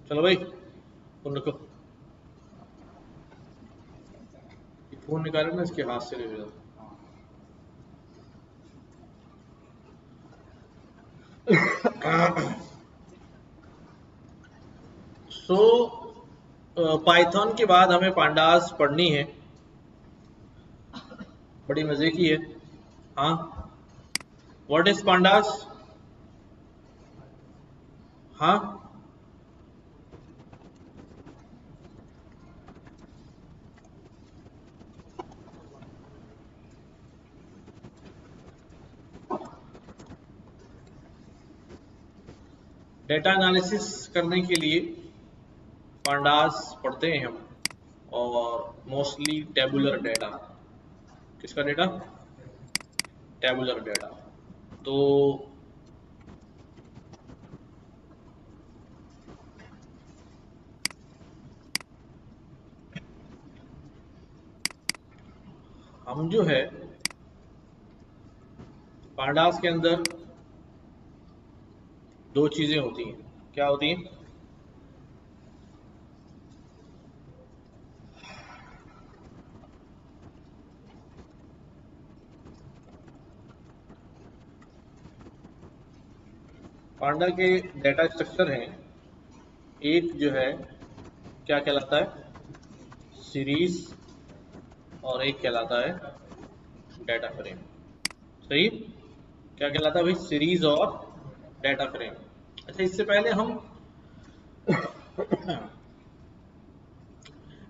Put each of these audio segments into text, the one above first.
चलो भाई फोन रखो, फोन निकाले ना इसके हाथ से ले लो। सो पाइथन के बाद हमें पांडास पढ़नी है, बड़ी मजे की है। हाँ, व्हाट इज पांडास? हाँ, डेटा एनालिसिस करने के लिए पांडास पढ़ते हैं हम, और मोस्टली टेबुलर डेटा। किसका डेटा? Tabular data. तो हम जो है पांडास के अंदर दो चीजें होती हैं। क्या होती हैं? पांडा के डेटा स्ट्रक्चर हैं, एक जो है क्या कहलाता है? सीरीज, और एक कहलाता है डेटा फ्रेम। सही? क्या कहलाता है भाई? सीरीज और डेटा फ्रेम। अच्छा, इससे पहले हम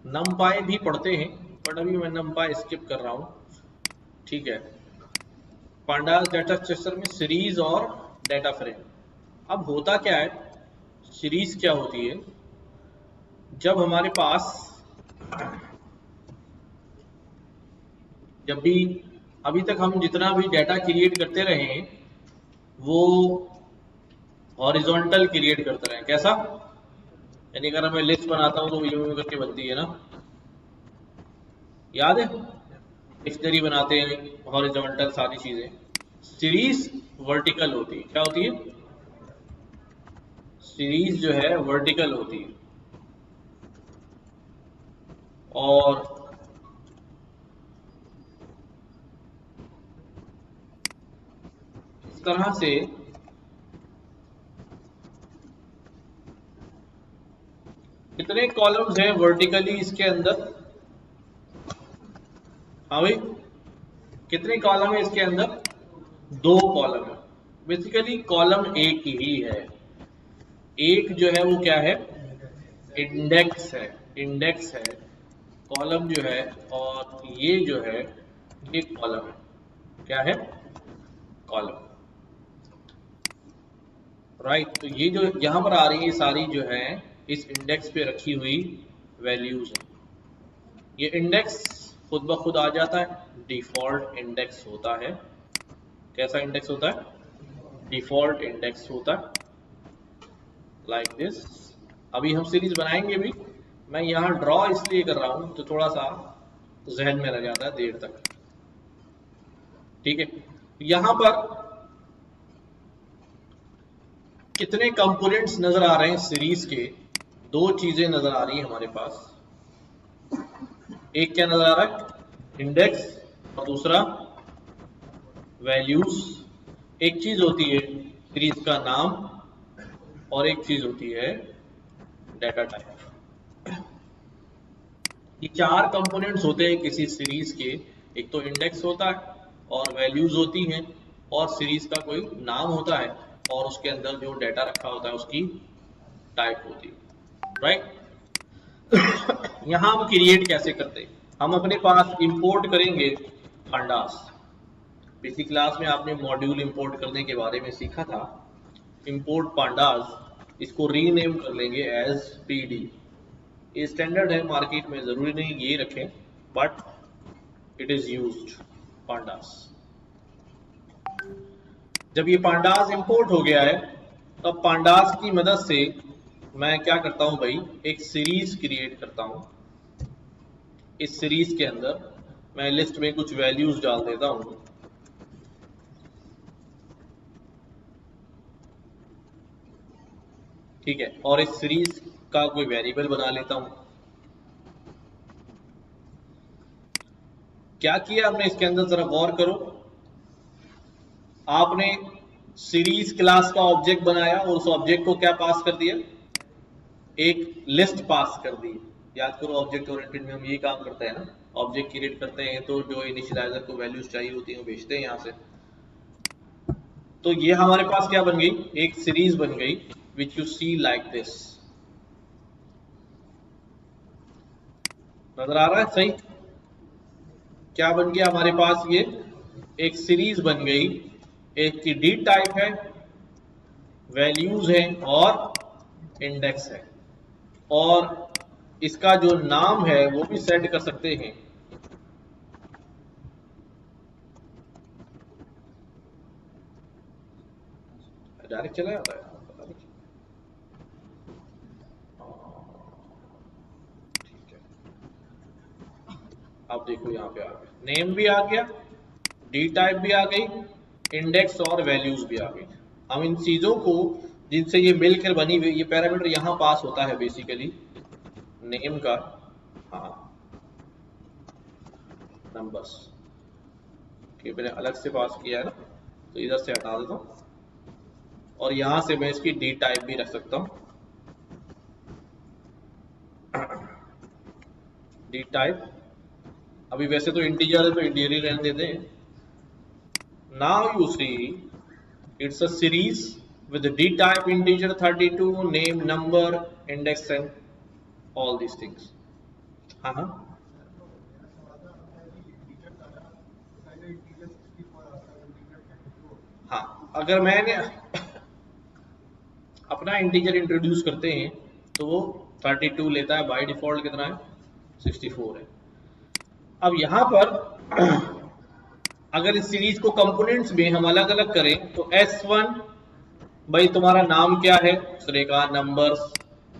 नमपाई भी पढ़ते हैं, बट अभी मैं नमपाई स्किप कर रहा हूँ। ठीक है, पांडास डेटा स्ट्रक्चर में सीरीज और डेटा फ्रेम। अब होता क्या है, सीरीज क्या होती है? जब हमारे पास, जब भी अभी तक हम जितना भी डेटा क्रिएट करते रहे हैं वो हॉरिजॉन्टल क्रिएट करते रहे। कैसा? यानी अगर मैं लिस्ट बनाता हूँ तो यूं करके बनती है ना, याद है? डिक्शनरी बनाते हैं, हॉरिजॉन्टल सारी चीजें। सीरीज वर्टिकल होती है। क्या होती है? सीरीज जो है वर्टिकल होती है, और इस तरह से कितने कॉलम्स हैं वर्टिकली इसके अंदर? हाँ भाई, कितने कॉलम है इसके अंदर? दो कॉलम है। बेसिकली कॉलम एक ही है। एक जो है वो क्या है? इंडेक्स है। इंडेक्स है कॉलम जो है, और ये जो है ये कॉलम है। क्या है? कॉलम। राइट। तो ये जो यहाँ पर आ रही है सारी जो है इस इंडेक्स पे रखी हुई वैल्यूज है। ये इंडेक्स खुद ब खुद आ जाता है, डिफॉल्ट इंडेक्स होता है। कैसा इंडेक्स होता है? डिफॉल्ट इंडेक्स होता है, लाइक दिस। अभी हम सीरीज बनाएंगे भी, मैं यहाँ ड्रॉ इसलिए कर रहा हूँ तो थोड़ा सा जहन में रह जाता है देर तक। ठीक है, यहाँ पर कितने कंपोनेंट्स नजर आ रहे हैं सीरीज के? दो चीजें नजर आ रही है हमारे पास। एक क्या नजर आ रहा है? इंडेक्स, और दूसरा वैल्यूज। एक चीज होती है सीरीज का नाम, और एक चीज होती है डेटा टाइप। ये चार कंपोनेंट्स होते हैं किसी सीरीज के। एक तो इंडेक्स होता है, और वैल्यूज होती हैं, और सीरीज का कोई नाम होता है, और उसके अंदर जो डेटा रखा होता है उसकी टाइप होती है। राइट। यहाँ हम क्रिएट कैसे करते हैं? हम अपने पास इंपोर्ट करेंगे पांडास। पिछली क्लास में आपने मॉड्यूल इंपोर्ट करने के बारे में सीखा था। इंपोर्ट पांडास, इसको रीनेम कर लेंगे एज पीडी। ये स्टैंडर्ड है मार्केट में, जरूरी नहीं ये रखें, but it is used pandas. जब ये पांडास इंपोर्ट हो गया है, तब पांडास की मदद से मैं क्या करता हूं भाई? एक सीरीज क्रिएट करता हूं। इस सीरीज के अंदर मैं लिस्ट में कुछ वैल्यूज डाल देता हूं। ठीक है, और इस सीरीज का कोई वेरिएबल बना लेता हूं। क्या किया हमने इसके अंदर, जरा गौर करो। आपने सीरीज क्लास का ऑब्जेक्ट बनाया और उस ऑब्जेक्ट को क्या पास कर दिया, एक लिस्ट पास कर दी। याद करो ऑब्जेक्ट ओरिएंटेड में हम यही काम करते हैं ना, ऑब्जेक्ट क्रिएट करते हैं तो जो इनिशियलाइजर को वैल्यूज चाहिए होती है वो भेजते हैं यहां से। तो ये हमारे पास क्या बन गई, एक सीरीज बन गई which you see like this. नजर आ रहा है सही? क्या बन गया हमारे पास, ये एक सीरीज बन गई। एक की डी टाइप है, वैल्यूज है और इंडेक्स है, और इसका जो नाम है वो भी सेट कर सकते हैं। डायरेक्ट चला जाता है, पता नहीं। ठीक है, अब देखो यहाँ पे आ गया, नेम भी आ गया, डी टाइप भी आ गई, इंडेक्स और वैल्यूज भी आ गई। हम इन चीजों को जिनसे ये मिलकर बनी हुई, ये पैरामीटर यहाँ पास होता है बेसिकली नेम का, हाँ नंबर्स के मैंने अलग से पास किया है ना, तो इधर से हटा देता हूँ और यहां से मैं इसकी डी टाइप भी रख सकता हूँ। डी टाइप अभी वैसे तो इंटीजर है तो इंटीजर ही रहने देते हैं। Now you see it's a series with the d type integer 32, name, number, index and all these things. हाँ हाँ हाँ, अगर मैंने अपना इंटीजर इंट्रोड्यूस करते हैं तो वो 32 लेता है, बाय डिफॉल्ट कितना है 64 है। अब यहां पर अगर इस सीरीज को कंपोनेंट्स में हम अलग अलग करें तो S1 भाई तुम्हारा नाम क्या है, उसने कहा नंबर्स।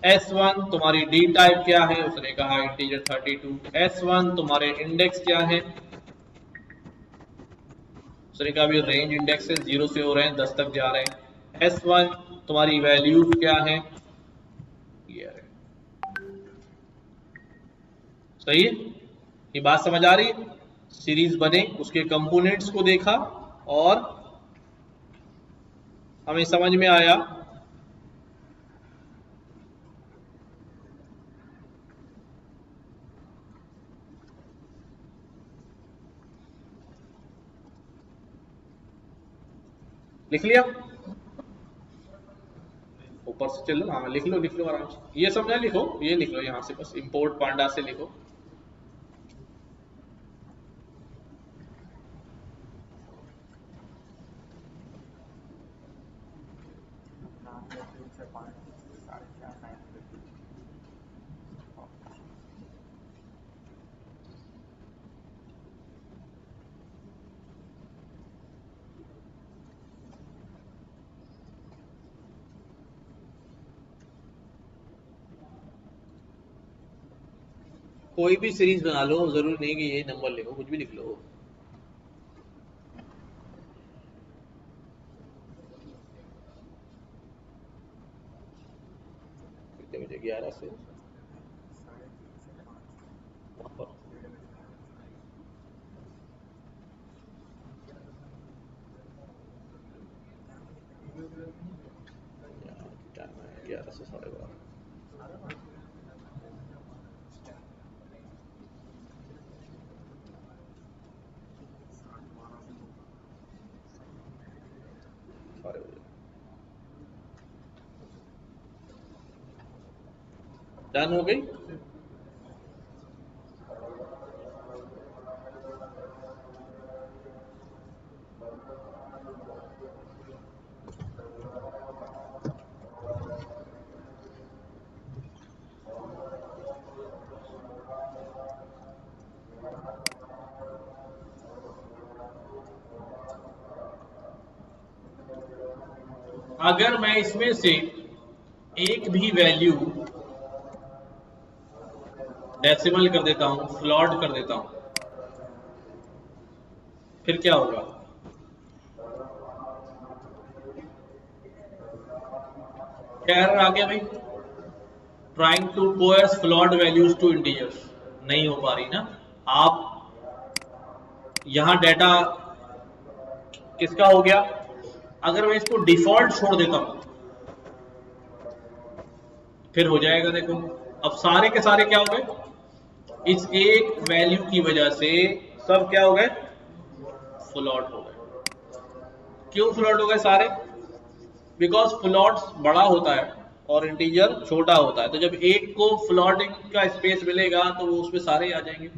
S1 तुम्हारी डी टाइप क्या है, उसने कहा इंटीजर 32। S1 तुम्हारे इंडेक्स क्या है, उसने कहा भी रेंज इंडेक्स है, 0 से हो रहे हैं 10 तक जा रहे हैं। S1 तुम्हारी वैल्यू क्या है, ये है। सही है, ये बात समझ आ रही है? सीरीज बने, उसके कंपोनेंट्स को देखा और हमें समझ में आया लिख लिया, ऊपर से चल लो, हाँ लिख लो आराम से, ये समझा, लिखो ये लिख लो यहां से, बस इंपोर्ट पांडा से लिखो। कोई भी सीरीज बना लो, जरूरी नहीं कि ये नंबर लिखो, कुछ भी लिख लो। कितने बजे, 11 से वहां पर टाइम है 11 से 12:30। डन हो गई। अगर मैं इसमें से एक भी वैल्यू डेसिमल कर देता हूं, फ्लॉट कर देता हूं, फिर क्या होगा, क्या एरर आ गया भाई? Trying to coerce float values to integers, नहीं हो पा रही ना। आप यहां डाटा किसका हो गया, अगर मैं इसको डिफॉल्ट छोड़ देता हूं फिर हो जाएगा। देखो अब सारे के सारे क्या हो गए, इस एक वैल्यू की वजह से सब क्या हो गए, फ्लोट हो गए। क्यों फ्लोट हो गए सारे, बिकॉज फ्लोट बड़ा होता है और इंटीजर छोटा होता है, तो जब एक को फ्लोटिंग का स्पेस मिलेगा तो वो उसमें सारे आ जाएंगे,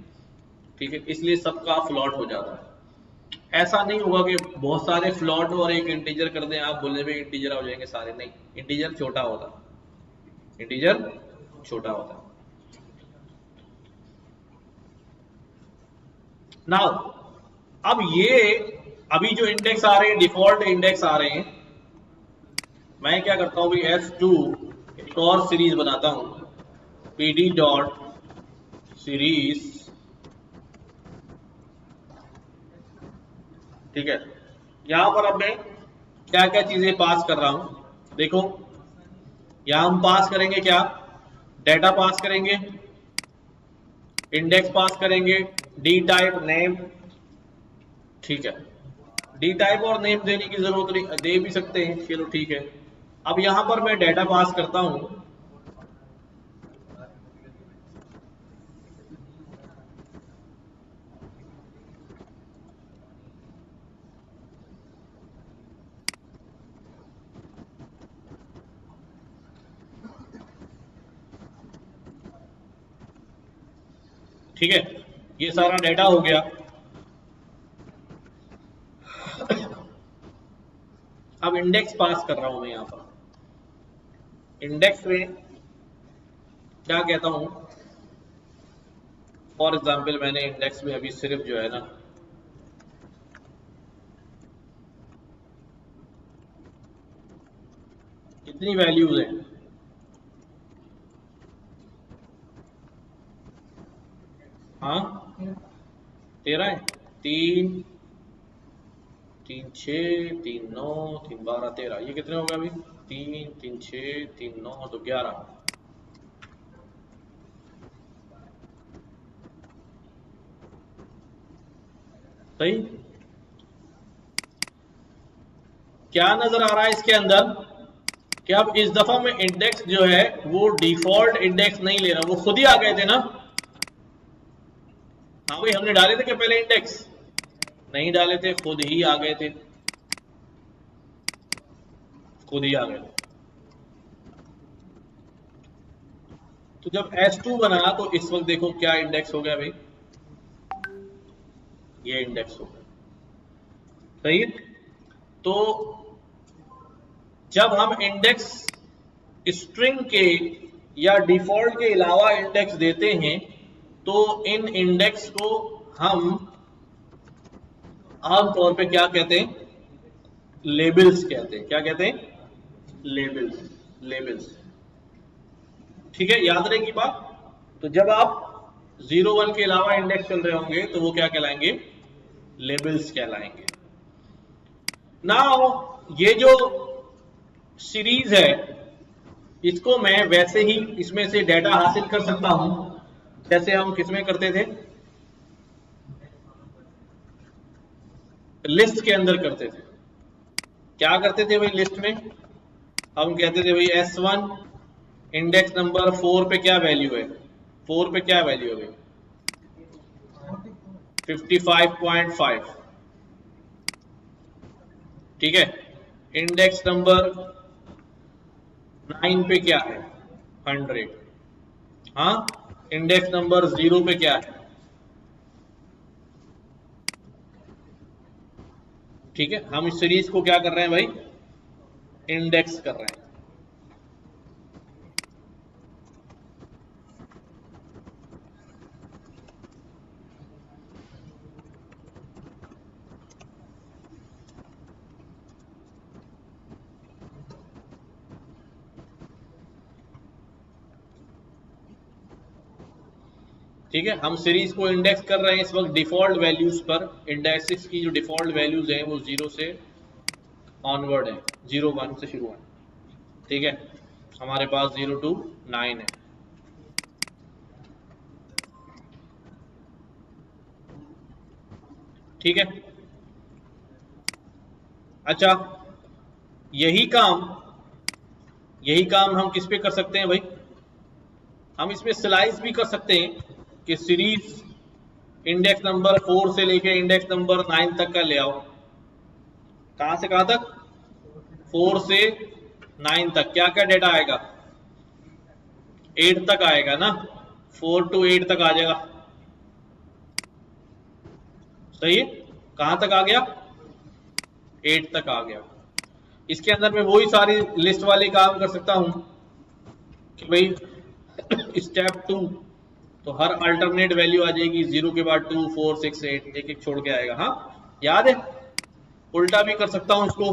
ठीक है, इसलिए सबका फ्लोट हो जाता है। ऐसा नहीं होगा कि बहुत सारे फ्लोट और एक इंटीजर कर दें, आप बोले भी इंटीजर हो जाएंगे सारे, नहीं, इंटीजर छोटा होता है, इंटीजर छोटा होता है। नाउ अब ये अभी जो इंडेक्स आ रहे हैं, डिफॉल्ट इंडेक्स आ रहे हैं, मैं क्या करता हूं भाई, S2 एक और सीरीज बनाता हूं, pd डॉट सीरीज, ठीक है। यहां पर अब मैं क्या क्या चीजें पास कर रहा हूं, देखो यहां हम पास करेंगे क्या, डेटा पास करेंगे, इंडेक्स पास करेंगे, डी टाइप, नेम, ठीक है। डी टाइप और नेम देने की जरूरत नहीं, दे भी सकते हैं, चलो ठीक है। अब यहां पर मैं डेटा पास करता हूं, ठीक है, ये सारा डेटा हो गया। अब इंडेक्स पास कर रहा हूं मैं यहां पर, इंडेक्स में क्या कहता हूं, फॉर एग्जाम्पल मैंने इंडेक्स में अभी सिर्फ जो है ना कितनी वैल्यूज हैं, हाँ 13 है, 3 3 6 3 9 3 12 13, ये कितने हो गए अभी, 3 3 6 3 9 तो 11, सही। क्या नजर आ रहा है इसके अंदर कि अब इस दफा में इंडेक्स जो है वो डिफॉल्ट इंडेक्स नहीं ले रहा, वो खुद ही आ गए थे ना, हाँ भाई हमने डाले थे क्या पहले इंडेक्स, नहीं डाले थे, खुद ही आ गए थे, खुद ही आ गए। तो जब S2 बना तो इस वक्त देखो क्या इंडेक्स हो गया भाई, ये इंडेक्स हो गया, सही। तो जब हम इंडेक्स स्ट्रिंग के या डिफॉल्ट के अलावा इंडेक्स देते हैं तो इन इंडेक्स को हम आमतौर पे क्या कहते हैं, लेबल्स कहते हैं, क्या कहते हैं, लेबल्स, लेबल्स, ठीक है, याद रहेगी बात। तो जब आप 0 1 के अलावा इंडेक्स चल रहे होंगे तो वो क्या कहलाएंगे, लेबल्स कहलाएंगे। नाउ ये जो सीरीज है इसको मैं वैसे ही इसमें से डेटा हासिल कर सकता हूं जैसे हम किसमें करते थे, लिस्ट के अंदर करते थे। क्या करते थे भाई, लिस्ट में हम कहते थे भाई S1 इंडेक्स नंबर 4 पे क्या वैल्यू है, 4 पे क्या वैल्यू है भाई, 55.5, ठीक है। इंडेक्स नंबर 9 पे क्या है, 100, हाँ। इंडेक्स नंबर 0 पे क्या है, ठीक है। हम इस सीरीज को क्या कर रहे हैं भाई, इंडेक्स कर रहे हैं। ठीक है, हम सीरीज को इंडेक्स कर रहे हैं इस वक्त डिफॉल्ट वैल्यूज पर, इंडेक्सेस की जो डिफॉल्ट वैल्यूज हैं वो 0 से ऑनवर्ड है, 0 1 से शुरू है, ठीक है। हमारे पास 0 to 9 है, ठीक है। अच्छा, यही काम हम किस पे कर सकते हैं भाई? हम इसमें स्लाइस भी कर सकते हैं कि सीरीज इंडेक्स नंबर 4 से लेके इंडेक्स नंबर 9 तक का ले आओ। कहां से कहां तक? 4 से 9 तक क्या क्या डेटा आएगा? 8 तक आएगा ना, 4 to 8 तक आ जाएगा। सही है, कहां तक आ गया? 8 तक आ गया। इसके अंदर मैं वही सारी लिस्ट वाले काम कर सकता हूं कि भाई स्टेप 2 तो हर अल्टरनेट वैल्यू आ जाएगी, 0 के बाद 2, 4, 6, 8 एक एक छोड़ के आएगा। हाँ याद है। उल्टा भी कर सकता हूं इसको,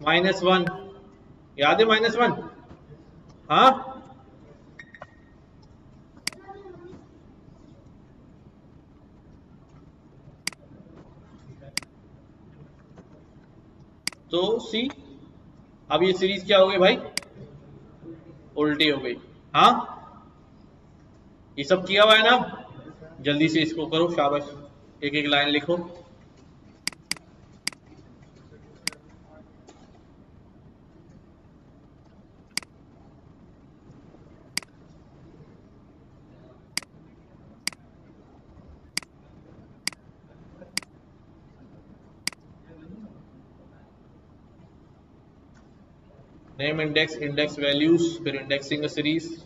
-1 याद है, -1। हाँ तो सी, अब ये सीरीज क्या हो गई भाई? उल्टी हो गई। हाँ ये सब किया हुआ है ना, जल्दी से इसको करो, शाबाश, एक एक लाइन लिखो। नेम इंडेक्स, इंडेक्स वैल्यूज, फिर इंडेक्सिंग सीरीज।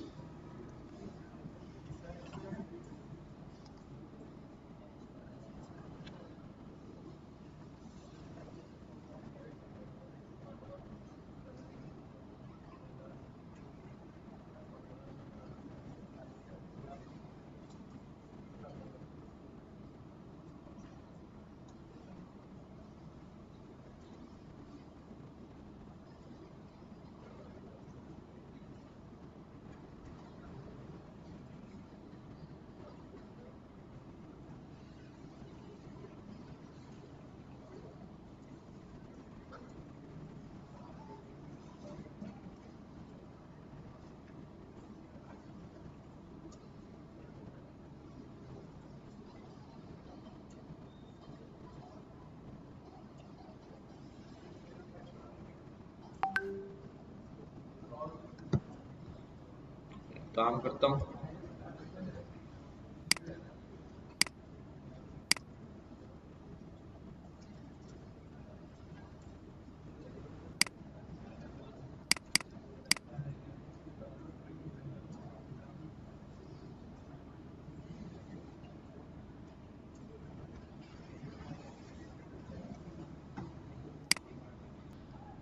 काम करता हूं।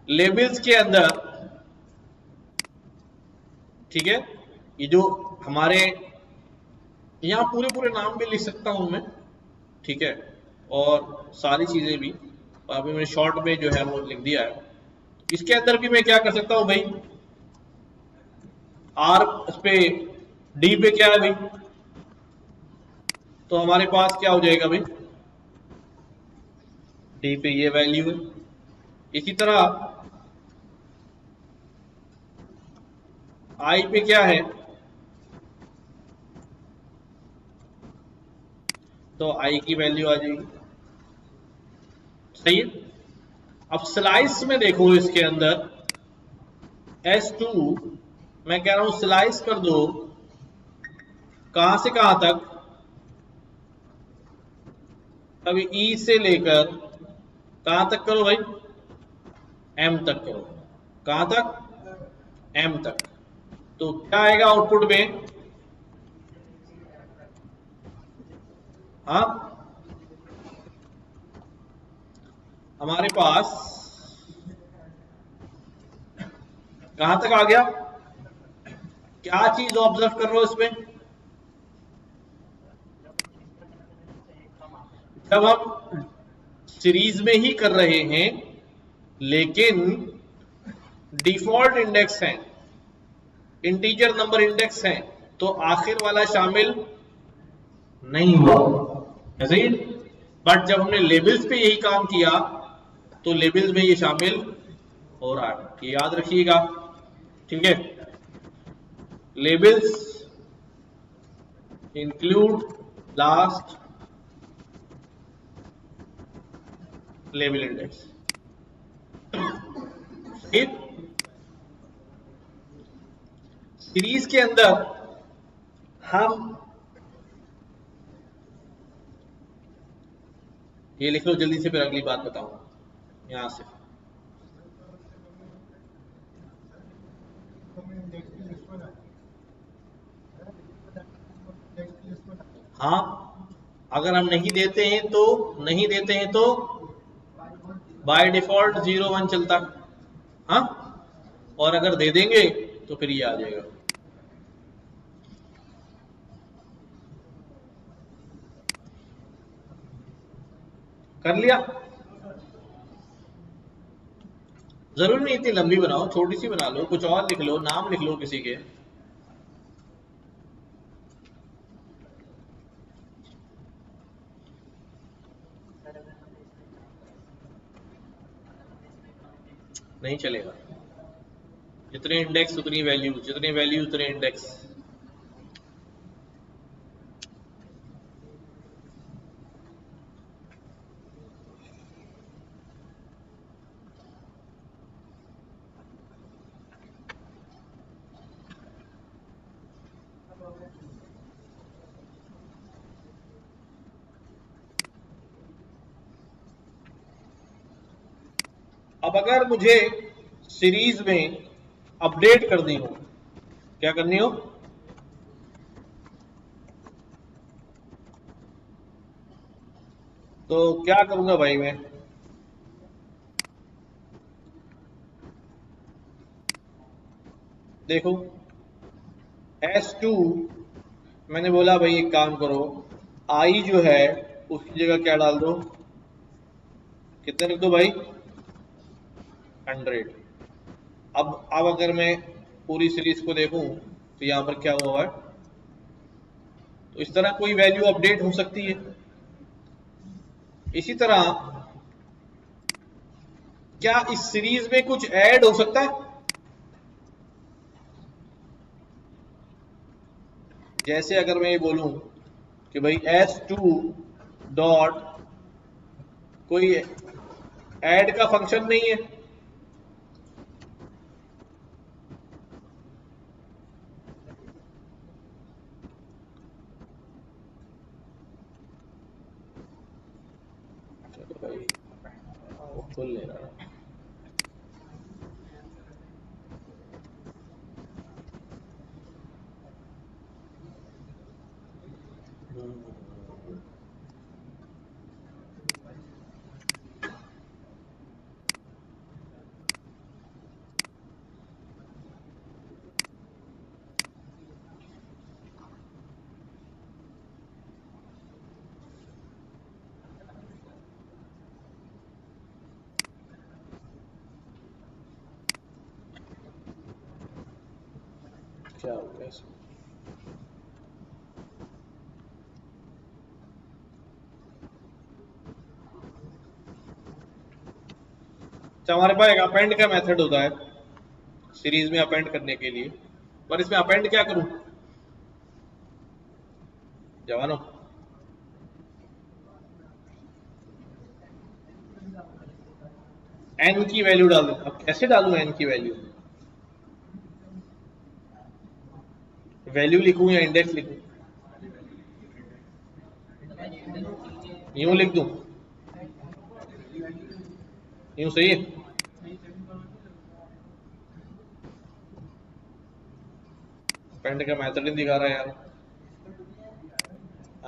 लेबल्स के अंदर, ठीक है, ये जो हमारे यहाँ पूरे पूरे नाम भी लिख सकता हूं मैं, ठीक है, और सारी चीजें भी, अभी मैंने शॉर्ट में जो है वो लिख दिया है। इसके अंदर भी मैं क्या कर सकता हूं भाई? आर उस पे डी पे क्या है भाई? तो हमारे पास क्या हो जाएगा भाई? डी पे ये वैल्यू है। इसी तरह आई पे क्या है? तो आई की वैल्यू आ जाएगी। सही है। अब स्लाइस में देखो, इसके अंदर S2 मैं कह रहा हूं स्लाइस कर दो, कहां से कहां तक? अभी E से लेकर कहां तक करो भाई? M तक करो। कहां तक? M तक। तो क्या आएगा आउटपुट में? हाँ हमारे पास कहां तक आ गया? क्या चीज ऑब्जर्व कर रहे हो इसमें? जब हम सीरीज में ही कर रहे हैं लेकिन डिफॉल्ट इंडेक्स हैं, इंटीजर नंबर इंडेक्स हैं, तो आखिर वाला शामिल नहीं हुआ, ऐसे ही। बट जब हमने लेबल्स पे यही काम किया तो लेबल्स में ये शामिल हो रहा है, ये याद रखिएगा, ठीक है। Labels include last level index. सही। सीरीज के अंदर हम ये लिख लो जल्दी से, फिर अगली बात बताऊं यहां से। हाँ, अगर हम नहीं देते हैं तो, नहीं देते हैं तो बाय डिफॉल्ट 0 1 चलता। हाँ, और अगर दे देंगे तो फिर ये आ जाएगा। कर लिया। जरूरी नहीं इतनी लंबी बनाओ, छोटी सी बना लो, कुछ और लिख लो, नाम लिख लो किसी के। नहीं चलेगा। जितने इंडेक्स उतनी वैल्यू, जितने वैल्यू उतने इंडेक्स। अब अगर मुझे सीरीज में अपडेट करनी हो, क्या करनी हो? तो क्या करूंगा भाई मैं? देखो S2, मैंने बोला भाई एक काम करो, आई जो है उसकी जगह क्या डाल दो, कितने लिख दो भाई? 100। अब अगर मैं पूरी सीरीज को देखूं तो यहां पर क्या हुआ है, तो इस तरह कोई वैल्यू अपडेट हो सकती है। इसी तरह क्या इस सीरीज में कुछ ऐड हो सकता है? जैसे अगर मैं ये बोलूं कि भाई S2 डॉट, कोई ऐड का फंक्शन नहीं है, चलो भाई वो खोल ले रहा है। क्या हो गया इसमें? अच्छा, हमारे पास एक अपेंड का मेथड होता है सीरीज में अपेंड करने के लिए, पर इसमें अपेंड क्या करूं जवानों? एन की वैल्यू डाल दूं। अब कैसे डालूं एन की वैल्यू? वैल्यू लिखूं या इंडेक्स लिखूं? यूं लिख दूं? यूं सही है? अपेंड का मेथड नहीं दिखा रहा है यार।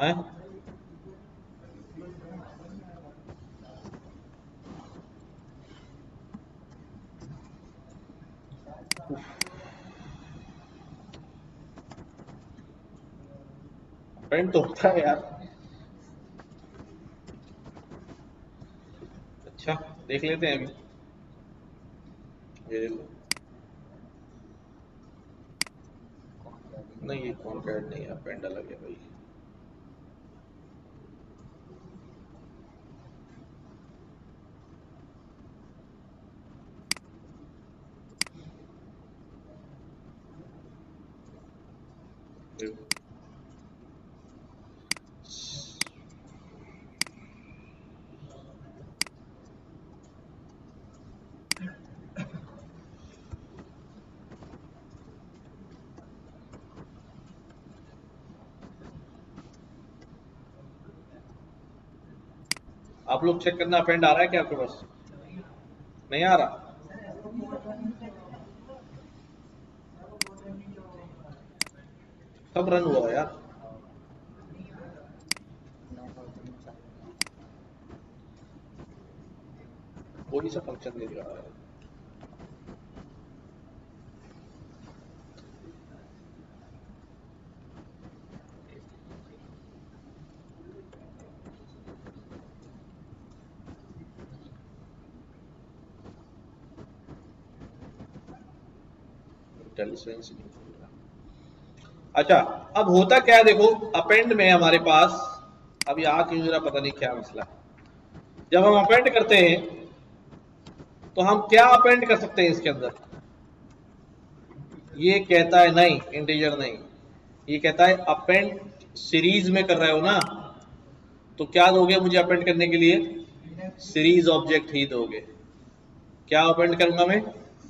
हैं? अपेंड तो होता है यार। अच्छा, देख लेते हैं अभी। ये देखो, नहीं ये कॉन्कैट नहीं है, अपेंड अलग है भाई। देखो, आप लोग चेक करना, अपेंड आ रहा है क्या आपके पास? नहीं आ रहा? सब रन हुआ यार, कोई सा फंक्शन नहीं रहा है। अच्छा, अब होता क्या है देखो, अपेंड में हमारे पास अभी आ क्यों मेरा पता नहीं क्या मसला है। जब हम अपेंड करते हैं तो हम क्या अपेंड कर सकते हैं इसके अंदर? ये कहता है नहीं, इंटीजर नहीं, ये कहता है अपेंड सीरीज में कर रहे हो ना, तो क्या दोगे मुझे अपेंड करने के लिए? सीरीज ऑब्जेक्ट ही दोगे। क्या अपेंड करूंगा मैं?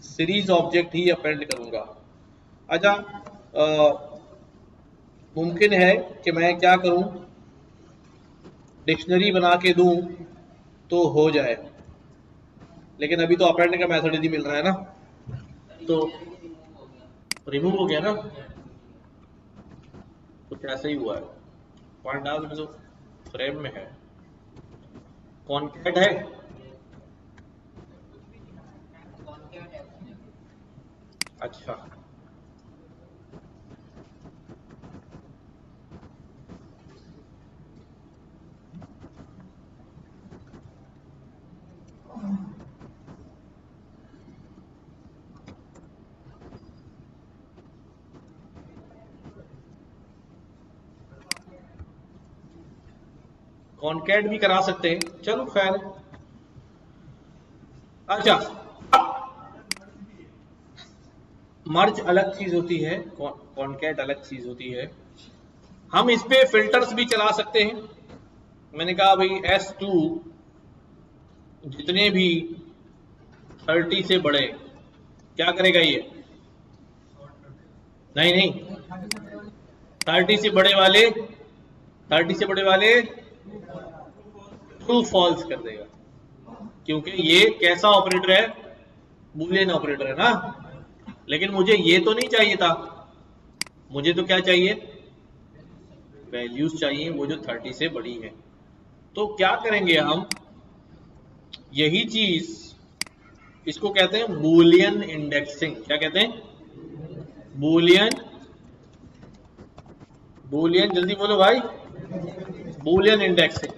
सीरीज ऑब्जेक्ट ही अपेंड करूंगा। अच्छा, मुमकिन है कि मैं क्या करूं, डिक्शनरी बना के दूं तो हो जाए, लेकिन अभी तो अपेंड का मेथड ही मिल रहा है ना, तो रिमूव हो गया ना, तो कैसे ही हुआ है? पॉइंट डाल में तो फ्रेम में है, कॉन्कैट है। अच्छा, कॉन्कैट भी करा सकते हैं, चलो खैर। अच्छा, मर्ज अलग चीज होती है, कॉन्कैट अलग चीज होती है। हम इस पे फिल्टर्स भी चला सकते हैं। मैंने कहा भाई S2 जितने भी 30 से बड़े, क्या करेगा ये? नहीं नहीं, 30 से बड़े वाले, 30 से बड़े वाले ट्रू फॉल्स कर देगा, क्योंकि ये कैसा ऑपरेटर है? बूलियन ऑपरेटर है ना। लेकिन मुझे ये तो नहीं चाहिए था, मुझे तो क्या चाहिए? वैल्यूज चाहिए, वो जो 30 से बड़ी है। तो क्या करेंगे हम, यही चीज, इसको कहते हैं बूलियन इंडेक्सिंग। क्या कहते हैं? बूलियन, बूलियन जल्दी बोलो भाई, बूलियन इंडेक्सिंग।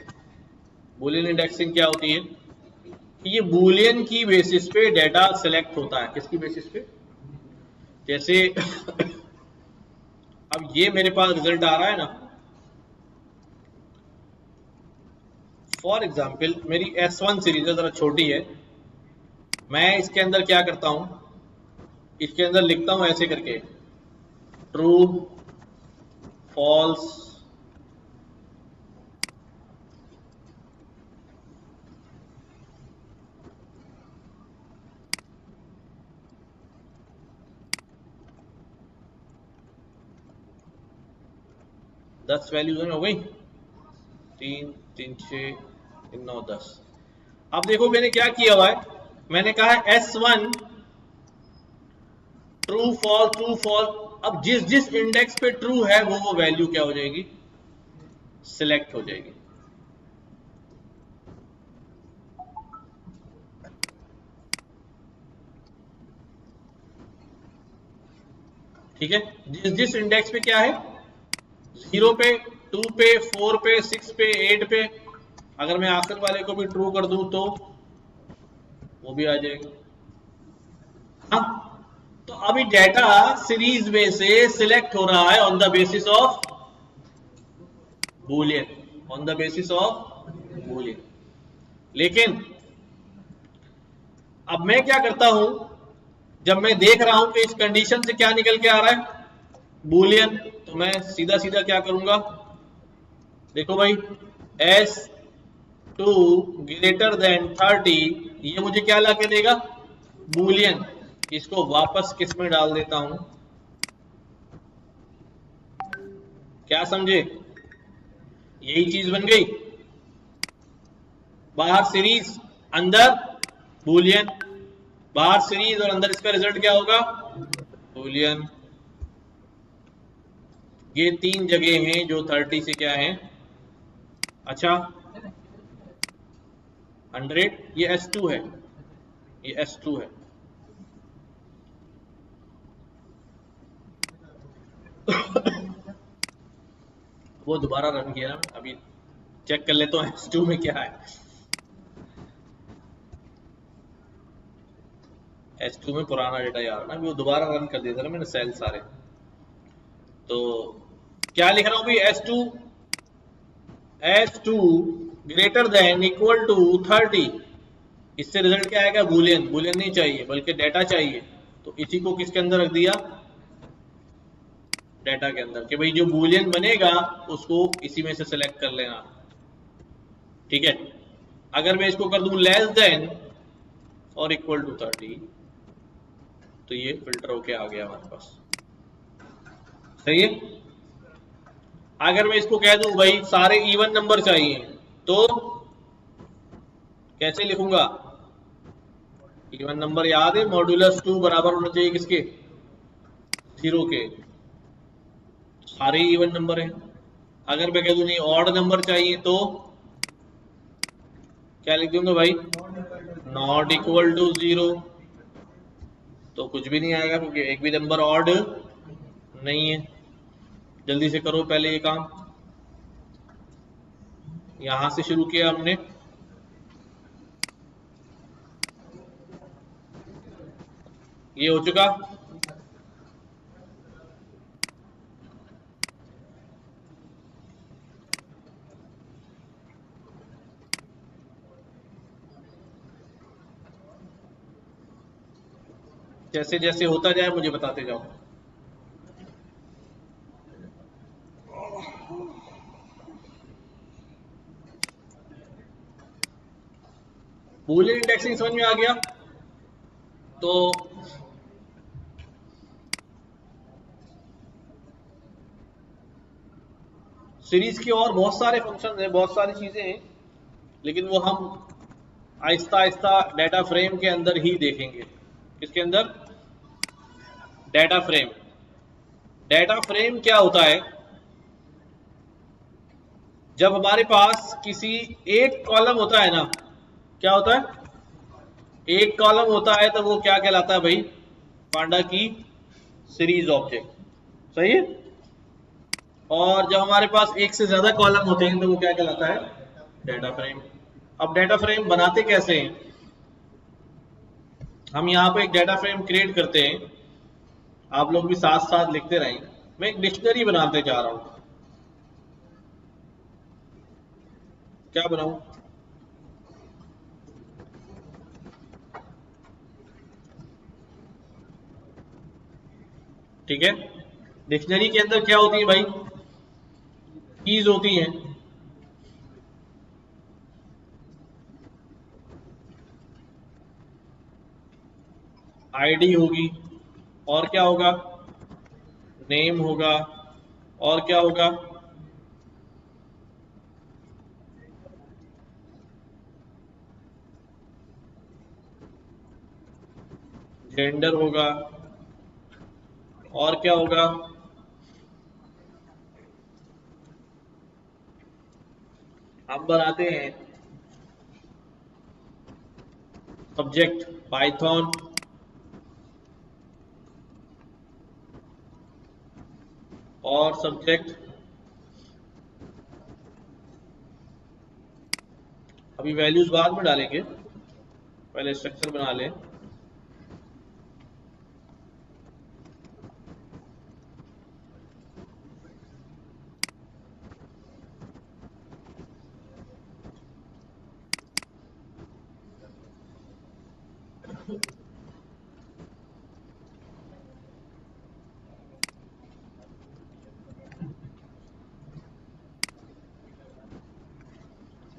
बूलियन इंडेक्सिंग क्या होती है? कि ये बूलियन की बेसिस पे डेटा सिलेक्ट होता है। किसकी बेसिस पे? जैसे अब ये मेरे पास रिजल्ट आ रहा है ना, फॉर एग्जाम्पल मेरी S1 सीरीज जरा छोटी है, मैं इसके अंदर क्या करता हूं, इसके अंदर लिखता हूं ऐसे करके, ट्रू, फॉल्स, दस वैल्यूज हो गई, 3 3 6 9 10। अब देखो मैंने क्या किया हुआ है, मैंने कहा है S1 true false true false. अब जिस जिस इंडेक्स पे ट्रू है वो वैल्यू क्या हो जाएगी? सिलेक्ट हो जाएगी। ठीक है, जिस जिस इंडेक्स पे क्या है, 0 पे, 2 पे, 4 पे, 6 पे, 8 पे, अगर मैं आखिर वाले को भी ट्रू कर दूं तो वो भी आ जाएगा। हाँ, तो अभी डेटा सीरीज में से सिलेक्ट हो रहा है on the basis of Boolean, on the basis of Boolean. लेकिन अब मैं क्या करता हूं, जब मैं देख रहा हूं कि इस कंडीशन से क्या निकल के आ रहा है? बूलियन, तो मैं सीधा सीधा क्या करूंगा, देखो भाई, S2 ग्रेटर देन 30, ये मुझे क्या ला के देगा? बूलियन। इसको वापस किस में डाल देता हूं, क्या समझे? यही चीज बन गई। बाहर सीरीज, अंदर बूलियन, बाहर सीरीज और अंदर इसका रिजल्ट क्या होगा, बूलियन। ये तीन जगह हैं जो 30 से क्या है, अच्छा 100, ये S2 है, ये S2 है। वो दोबारा रन किया ना, अभी चेक कर लेता हूँ S2 में क्या है। S2 में पुराना डेटा यार ना, वो दोबारा रन कर दिया था ना मैंने सेल सारे। तो क्या लिख रहा हूँ भाई, S2 greater than equal to 30। इससे रिजल्ट क्या आएगा, बूलियन। बूलियन नहीं चाहिए बल्कि डेटा चाहिए, तो इसी को किसके अंदर रख दिया, डेटा के अंदर, कि भाई जो बूलियन बनेगा उसको इसी में से सिलेक्ट कर लेना। ठीक है, अगर मैं इसको कर दूं लेस देन और इक्वल टू 30, तो ये फिल्टर होके आ गया हमारे पास। सही है। अगर मैं इसको कह दूं भाई सारे इवन नंबर चाहिए, तो कैसे लिखूंगा, इवन नंबर याद है, मॉड्यूलस 2 बराबर होना चाहिए किसके, 0 के। सारे इवन नंबर हैं। अगर मैं कह दूं नहीं ऑड नंबर चाहिए, तो क्या लिख दूंगा भाई, नॉट इक्वल टू 0, तो कुछ भी नहीं आएगा क्योंकि एक भी नंबर ऑड नहीं है। जल्दी से करो पहले ये काम, यहां से शुरू किया हमने, ये हो चुका। जैसे जैसे होता जाए मुझे बताते जाओ। बूलियन इंडेक्सिंग समझ में आ गया। तो सीरीज के और बहुत सारे फंक्शन हैं, बहुत सारी चीजें हैं, लेकिन वो हम आहिस्ता आहिस्ता डेटा फ्रेम के अंदर ही देखेंगे। किसके अंदर, डेटा फ्रेम। डेटा फ्रेम क्या होता है, जब हमारे पास किसी एक कॉलम होता है ना, क्या होता है, एक कॉलम होता है, तो वो क्या कहलाता है भाई, पांडा की सीरीज ऑब्जेक्ट। सही है। और जब हमारे पास एक से ज्यादा कॉलम होते हैं तो वो क्या कहलाता है, डेटा फ्रेम। अब डेटा फ्रेम बनाते कैसे हैं, हम यहाँ पे एक डेटा फ्रेम क्रिएट करते हैं, आप लोग भी साथ साथ लिखते रहें। मैं एक डिक्शनरी बनाते जा रहा हूं, क्या बनाऊं, ठीक है। डिक्शनरी के अंदर क्या होती है भाई, कीज होती हैं। आईडी होगी, और क्या होगा, नेम होगा, और क्या होगा, जेंडर होगा, और क्या होगा, हम बनाते हैं सब्जेक्ट पाइथन, और सब्जेक्ट, अभी वैल्यूज बाद में डालेंगे, पहले स्ट्रक्चर बना लें।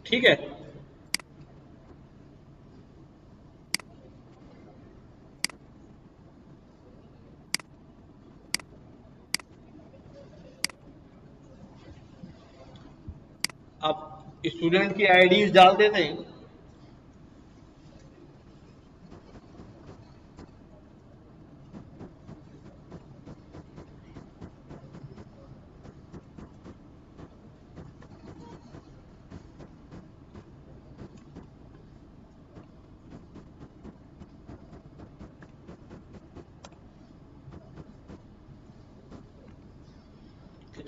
ठीक है। अब स्टूडेंट की आईडीज डाल देते हैं,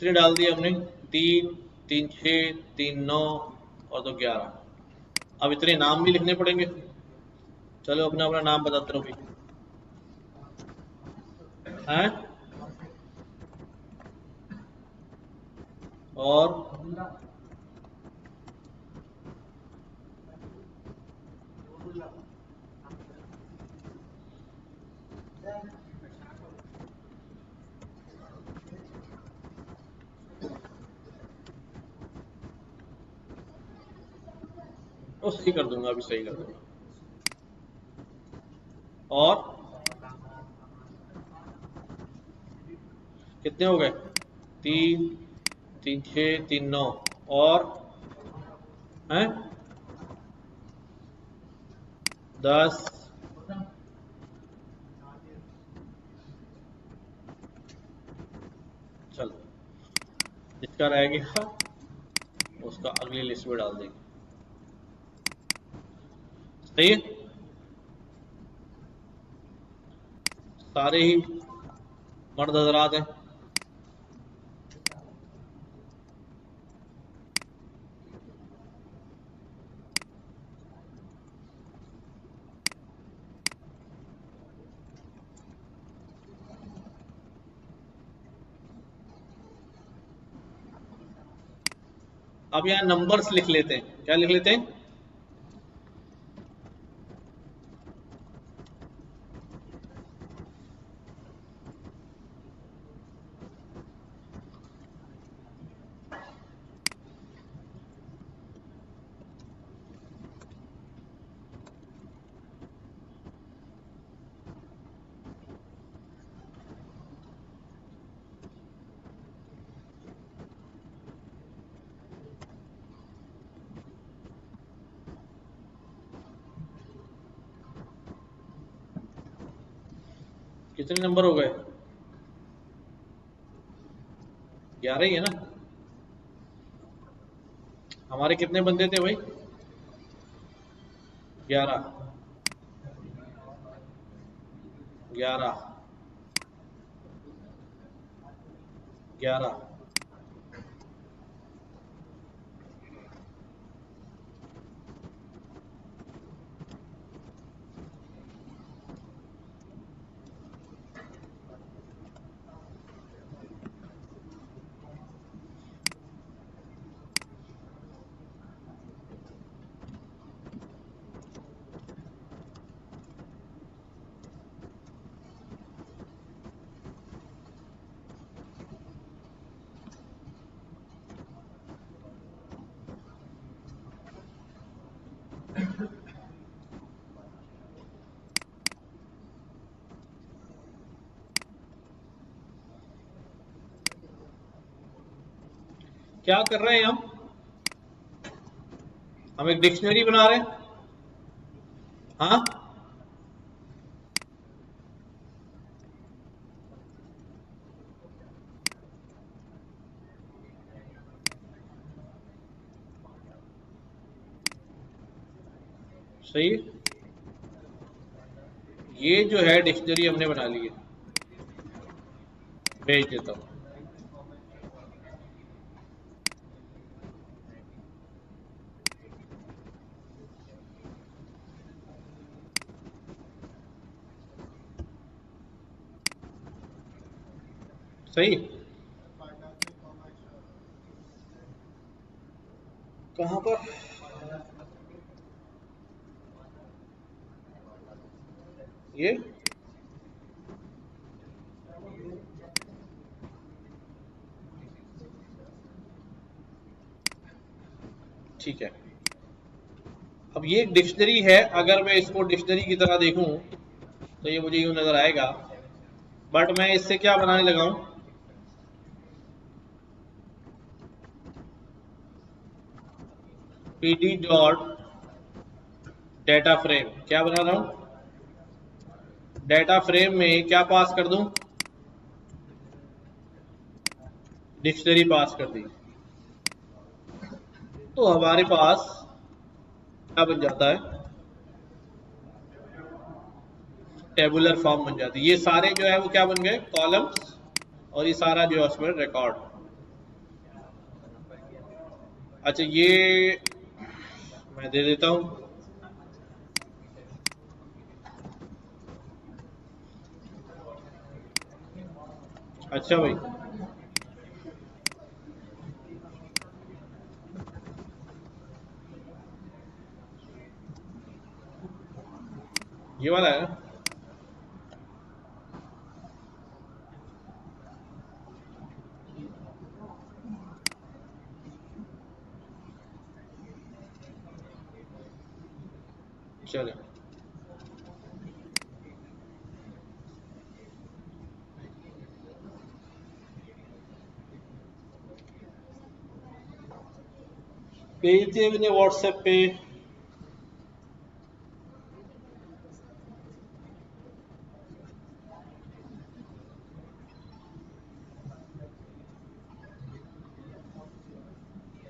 कितने डाल दिए हमने? 3, 3 6, 3 9 और 2 11। अब इतने नाम भी लिखने पड़ेंगे। चलो अपना अपना नाम बताते रहो भाई। हैं? और वो सही कर दूंगा, अभी सही कर दूंगा। और कितने हो गए? 3, 3 6, 3 9 और हैं 10। चलो जिसका रह गया उसका अगली लिस्ट में डाल देंगे। सही है, सारे ही मर्द हजरात हैं। अब यहाँ नंबर्स लिख लेते हैं। क्या लिख लेते हैं? कितने नंबर हो गए? 11 ही है ना। हमारे कितने बंदे थे भाई? 11, 11, 11। क्या कर रहे हैं हम एक डिक्शनरी बना रहे हैं। हाँ, सही। ये जो है डिक्शनरी हमने बना ली है, भेज देता हूँ। सही। कहाँ पर? ये ठीक है। अब ये एक डिक्शनरी है, अगर मैं इसको डिक्शनरी की तरह देखूं तो ये मुझे यूं नजर आएगा, बट मैं इससे क्या बनाने लगा हूं? pd dot data frame. क्या बना रहा हूं? डेटा फ्रेम में क्या पास कर दूं? डिक्शनरी पास कर दी, तो हमारे पास क्या बन जाता है? टेबुलर फॉर्म बन जाती है। ये सारे जो है वो क्या बन गए? कॉलम्स, और ये सारा जो है उसमें रिकॉर्ड। अच्छा ये मैं दे देता हूं। अच्छा भाई, ये वाला है। चले, भेज दिए मैंने व्हाट्सएप पे।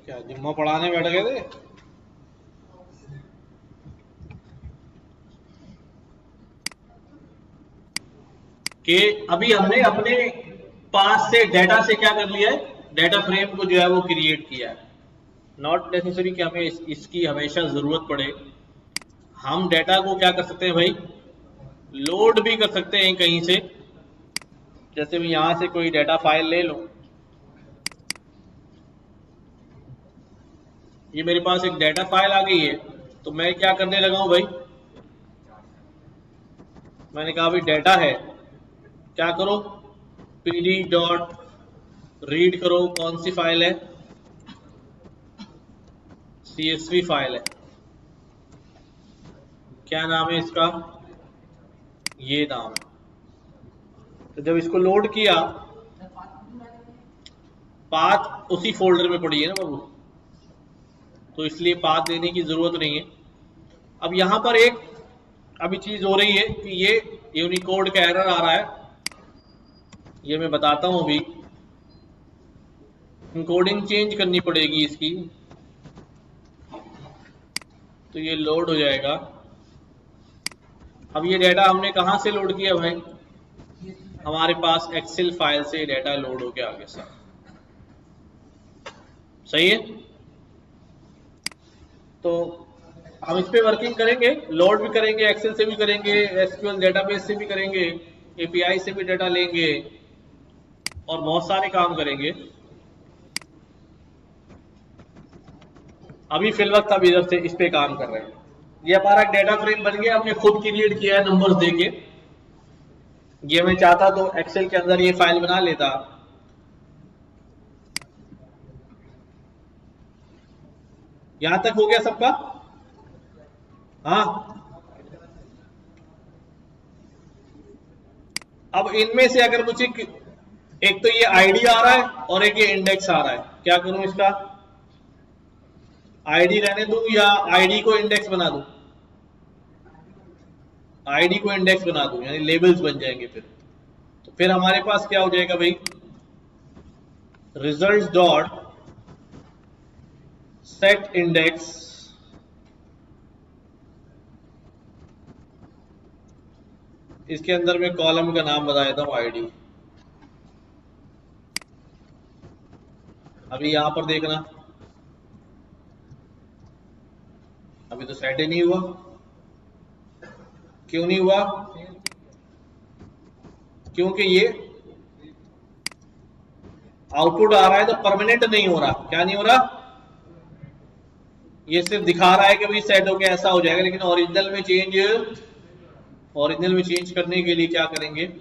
क्या जुम्मा पढ़ाने बैठ गए थे? कि अभी हमने अपने पास से डाटा से क्या कर लिया है, डाटा फ्रेम को जो है वो क्रिएट किया है। नॉट नेसेसरी कि हमें इसकी हमेशा जरूरत पड़े। हम डाटा को क्या कर सकते हैं भाई, लोड भी कर सकते हैं कहीं से। जैसे मैं यहां से कोई डाटा फाइल ले लूं, ये मेरे पास एक डाटा फाइल आ गई है, तो मैं क्या करने लगा हूं भाई, मैंने कहा भाई डाटा है, क्या करो, pd डॉट रीड करो, कौन सी फाइल है, csv फाइल है, क्या नाम है इसका, ये नाम है। तो जब इसको लोड किया, पाथ उसी फोल्डर में पड़ी है ना बाबू, तो इसलिए पाथ देने की जरूरत नहीं है। अब यहां पर एक अभी चीज हो रही है कि ये यूनिकोड का एरर आ रहा है, ये मैं बताता हूं। अभी इनकोडिंग चेंज करनी पड़ेगी इसकी, तो ये लोड हो जाएगा। अब ये डाटा हमने कहां से लोड किया भाई, हमारे पास एक्सेल फाइल से डाटा लोड हो गया आगे से। सही है, तो हम इस पे वर्किंग करेंगे, लोड भी करेंगे, एक्सेल से भी करेंगे, एसक्यूएल डेटाबेस से भी करेंगे, एपीआई से भी डाटा लेंगे और बहुत सारे काम करेंगे। अभी फिल वक्त अब इधर से इस पे काम कर रहे हैं। ये हमारा डेटा फ्रेम बन गया, हमने खुद क्रिएट किया है नंबर्स देके। ये मैं चाहता तो एक्सेल के अंदर ये फाइल बना लेता। यहां तक हो गया सबका? हाँ, अब इनमें से अगर मुझे एक तो ये आईडी आ रहा है और एक ये इंडेक्स आ रहा है, क्या करूं इसका, आईडी रहने दूं या आईडी को इंडेक्स बना दूं, आईडी को इंडेक्स बना दूं, यानी लेबल्स बन जाएंगे फिर। तो फिर हमारे पास क्या हो जाएगा भाई, रिजल्ट डॉट सेट इंडेक्स, इसके अंदर मैं कॉलम का नाम बता देता हूं आईडी। अभी यहां पर देखना, अभी तो सेट ही नहीं हुआ। क्यों नहीं हुआ, क्योंकि ये आउटपुट आ रहा है तो परमानेंट नहीं हो रहा। क्या नहीं हो रहा, ये सिर्फ दिखा रहा है कि भाई सेट हो गया, ऐसा हो जाएगा, लेकिन ओरिजिनल में चेंज करने के लिए क्या करेंगे,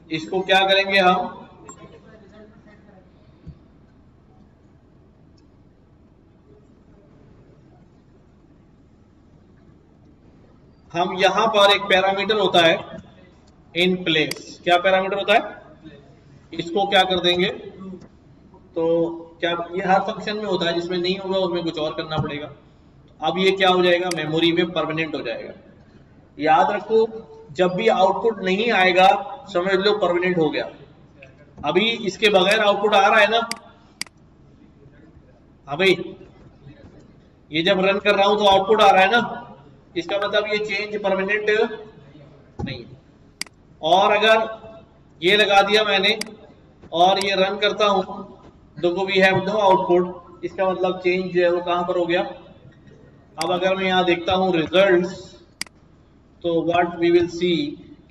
इसको क्या करेंगे, हम यहां पर एक पैरामीटर होता है इन प्लेस, क्या पैरामीटर होता है, इसको क्या कर देंगे, तो क्या ये हर फंक्शन में होता है, जिसमें नहीं होगा उसमें कुछ और करना पड़ेगा। अब ये क्या हो जाएगा, मेमोरी में परमानेंट हो जाएगा। याद रखो, जब भी आउटपुट नहीं आएगा समझ लो परमानेंट हो गया। अभी इसके बगैर आउटपुट आ रहा है ना, हाँ भाई, ये जब रन कर रहा हूं तो आउटपुट आ रहा है ना, इसका मतलब ये चेंज परमानेंट नहीं। और अगर ये लगा दिया मैंने और ये रन करता हूं, देखो वी हैव नो आउटपुट, इसका मतलब चेंज जो है वो कहां पर हो गया। अब अगर मैं यहां देखता हूं रिजल्ट्स, तो व्हाट वी विल सी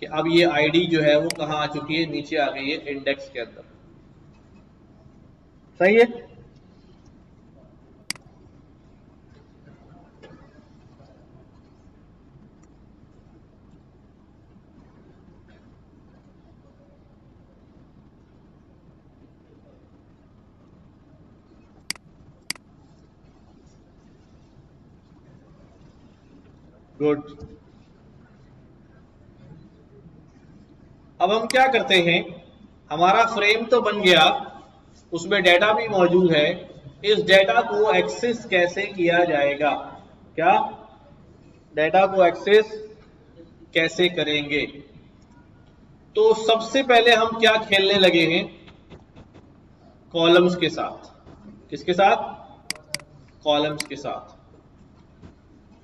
कि अब ये आईडी जो है वो कहां आ चुकी है, नीचे आ गई है इंडेक्स के अंदर। सही है। गुड। अब हम क्या करते हैं, हमारा फ्रेम तो बन गया, उसमें डेटा भी मौजूद है, इस डेटा को एक्सेस कैसे किया जाएगा, क्या डेटा को एक्सेस कैसे करेंगे। तो सबसे पहले हम क्या खेलने लगे हैं, कॉलम्स के साथ। किसके साथ, कॉलम्स के साथ।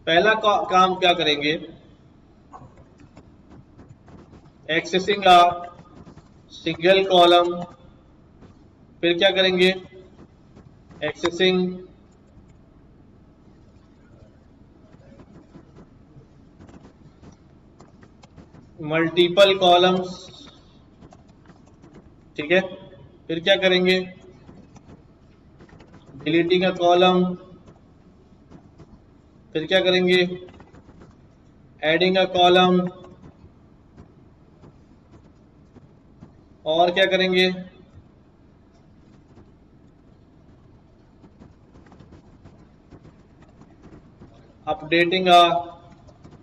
पहला काम क्या करेंगे, एक्सेसिंग अ सिंगल कॉलम, फिर क्या करेंगे, एक्सेसिंग मल्टीपल कॉलम्स, ठीक है, फिर क्या करेंगे, डिलीटिंग अ कॉलम, फिर क्या करेंगे, एडिंग अ कॉलम, और क्या करेंगे, अपडेटिंग अ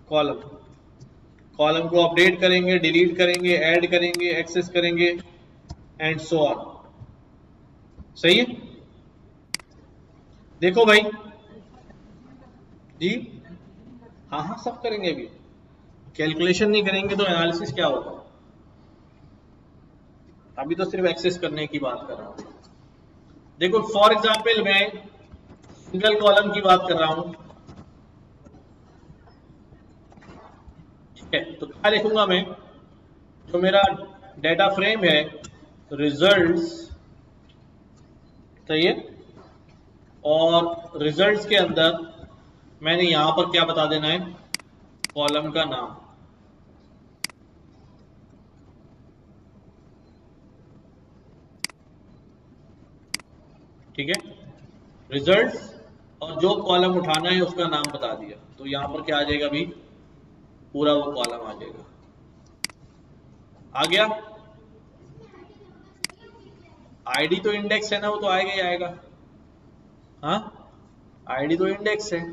कॉलम, कॉलम को अपडेट करेंगे, डिलीट करेंगे, ऐड करेंगे, एक्सेस करेंगे, एंड सो ऑन। सही है। देखो भाई जी, हाँ हाँ सब करेंगे, अभी कैलकुलेशन नहीं करेंगे तो एनालिसिस क्या होगा। अभी तो सिर्फ एक्सेस करने की बात कर रहा हूं। देखो फॉर एग्जांपल मैं सिंगल कॉलम की बात कर रहा हूं, ठीक है, तो क्या लिखूंगा मैं, जो मेरा डेटा फ्रेम है रिजल्ट्स, सही है, और रिजल्ट्स के अंदर मैंने यहां पर क्या बता देना है, कॉलम का नाम, ठीक है, रिजल्ट्स, और जो कॉलम उठाना है उसका नाम बता दिया, तो यहां पर क्या आ जाएगा अभी, पूरा वो कॉलम आ जाएगा। आ गया, आईडी तो इंडेक्स है ना, वो तो आएगा ही आएगा। हाँ, आईडी तो इंडेक्स है।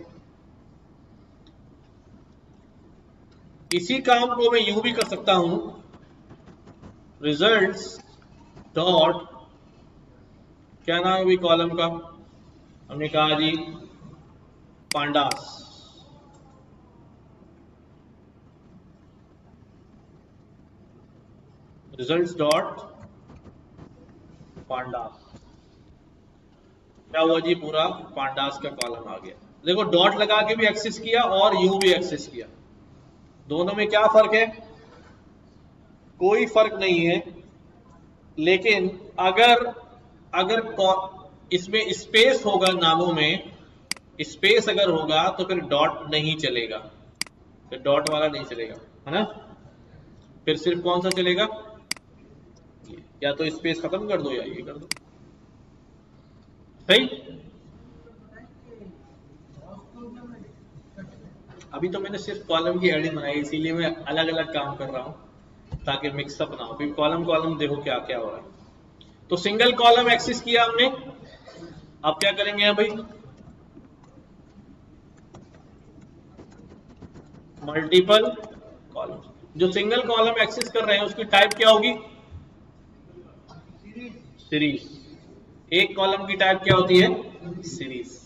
इसी काम को मैं यूं भी कर सकता हूं, रिजल्ट्स डॉट, क्या नाम है अभी कॉलम का, हमने कहा जी पांडास, रिजल्ट्स डॉट पांडास, क्या हुआ जी, पूरा पांडास का कॉलम आ गया। देखो डॉट लगा के भी एक्सेस किया और यू भी एक्सेस किया, दोनों में क्या फर्क है, कोई फर्क नहीं है। लेकिन अगर अगर इसमें स्पेस होगा, नामों में स्पेस अगर होगा तो फिर डॉट नहीं चलेगा, फिर डॉट वाला नहीं चलेगा, है ना। फिर सिर्फ कौन सा चलेगा, या तो स्पेस खत्म कर दो या ये कर दो। सही। अभी तो मैंने सिर्फ कॉलम की हेडिंग बनाई, इसीलिए मैं अलग अलग काम कर रहा हूं ताकि मिक्सअप ना हो। कॉलम कॉलम देखो क्या क्या हो रहा है। तो सिंगल कॉलम एक्सेस किया हमने, अब क्या करेंगे भाई, मल्टीपल कॉलम। जो सिंगल कॉलम एक्सेस कर रहे हैं उसकी टाइप क्या होगी, सीरीज। एक कॉलम की टाइप क्या होती है, सीरीज।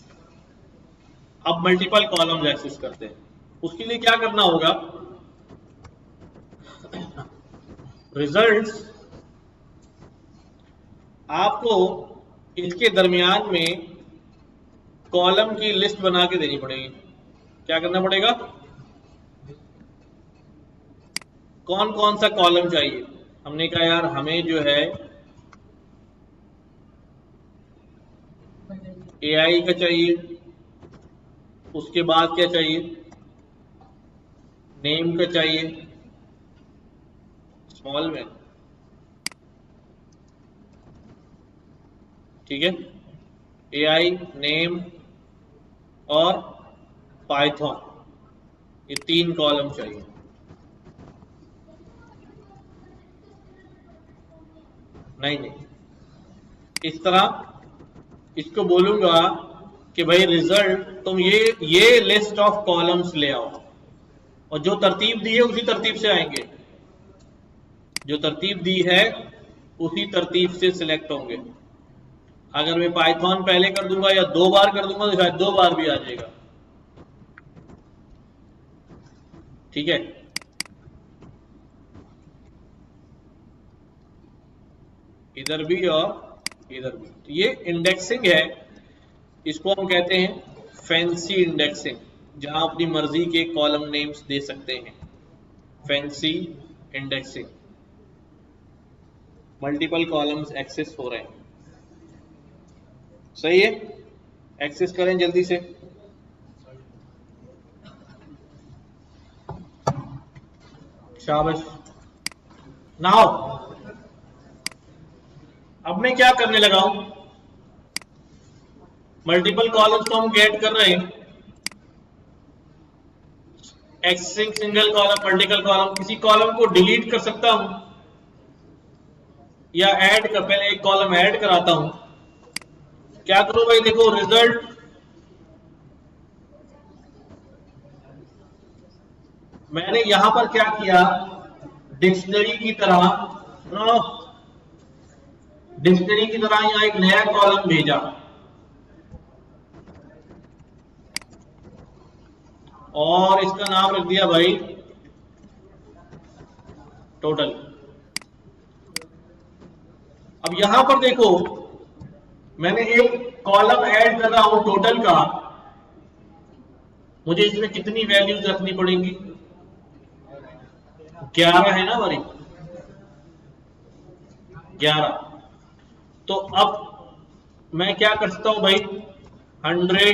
अब मल्टीपल कॉलम एक्सेस करते हैं, उसके लिए क्या करना होगा, रिजल्ट्स, आपको इसके दरमियान में कॉलम की लिस्ट बना के देनी पड़ेगी। क्या करना पड़ेगा, कौन कौन सा कॉलम चाहिए। हमने कहा यार हमें जो है AI का चाहिए, उसके बाद क्या चाहिए, नेम का चाहिए, स्मॉल में, ठीक है, AI, नेम और पाइथन, ये 3 कॉलम चाहिए। नहीं, इस तरह इसको बोलूंगा कि भाई रिजल्ट तुम ये लिस्ट ऑफ कॉलम्स ले आओ, और जो तरतीब दी है उसी तरतीब से आएंगे, जो तरतीब दी है उसी तरतीब से सिलेक्ट होंगे। अगर मैं पाइथन पहले कर दूंगा या 2 बार कर दूंगा तो शायद 2 बार भी आ जाएगा, ठीक है। इधर भी और इधर भी, तो ये इंडेक्सिंग है, इसको हम कहते हैं फैंसी इंडेक्सिंग, जहां अपनी मर्जी के कॉलम नेम्स दे सकते हैं, fancy indexing. Multiple columns access हो रहे हैं, सही है, एक्सेस करें जल्दी से। शाबाश, नाउ अब मैं क्या करने लगा हूं, मल्टीपल कॉलम्स तो हम गेट कर रहे हैं, accessing single column, multiple column, किसी कॉलम को डिलीट कर सकता हूं या ऐड कर, पहले एक कॉलम ऐड कराता हूं। क्या करूं भाई, देखो रिजल्ट, मैंने यहां पर क्या किया, डिक्शनरी की तरह, डिक्शनरी की तरह यहां एक नया कॉलम भेजा और इसका नाम रख दिया भाई टोटल। अब यहां पर देखो मैंने एक कॉलम ऐड कर रहा हूं टोटल का, मुझे इसमें कितनी वैल्यूज रखनी पड़ेंगी, 11 है ना हमारी, 11। तो अब मैं क्या कर सकता हूं भाई, 100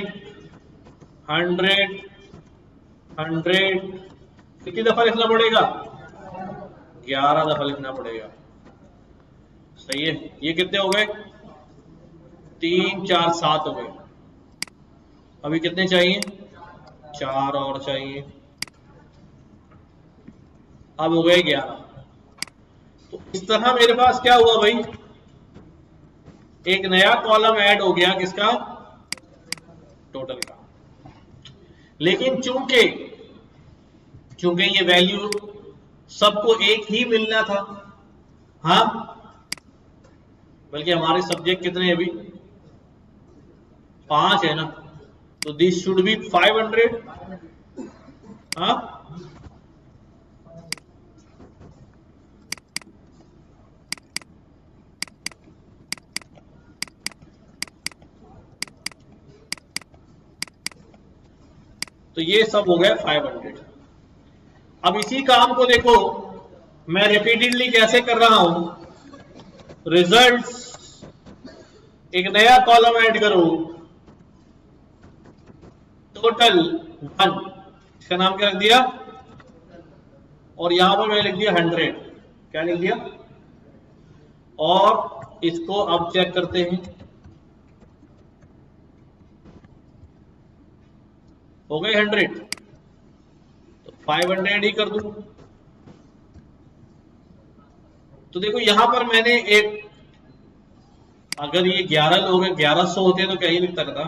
100 100 कितनी दफा लिखना पड़ेगा, 11 दफा लिखना पड़ेगा, सही है। ये कितने हो गए, 3 4 7 हो गए, अभी कितने चाहिए, 4 और चाहिए, अब हो गए 11। तो इस तरह मेरे पास क्या हुआ भाई, एक नया कॉलम ऐड हो गया, किसका, टोटल का। लेकिन चूंकि ये वैल्यू सबको एक ही मिलना था, हाँ, बल्कि हमारे सब्जेक्ट कितने अभी 5 है ना, तो दिस शुड बी 500, हाँ, तो ये सब हो गया 500। अब इसी काम को देखो मैं रिपीटेडली कैसे कर रहा हूं, रिजल्ट्स, एक नया कॉलम ऐड करो, टोटल 1, इसका नाम क्या रख दिया, और यहां पर मैंने लिख दिया 100, क्या लिख दिया, और इसको अब चेक करते हैं, हो गए 100, तो 500 ही कर दूं। तो देखो यहां पर मैंने एक, अगर ये 11 लोग 1100 होते तो क्या ही लिखता रहता,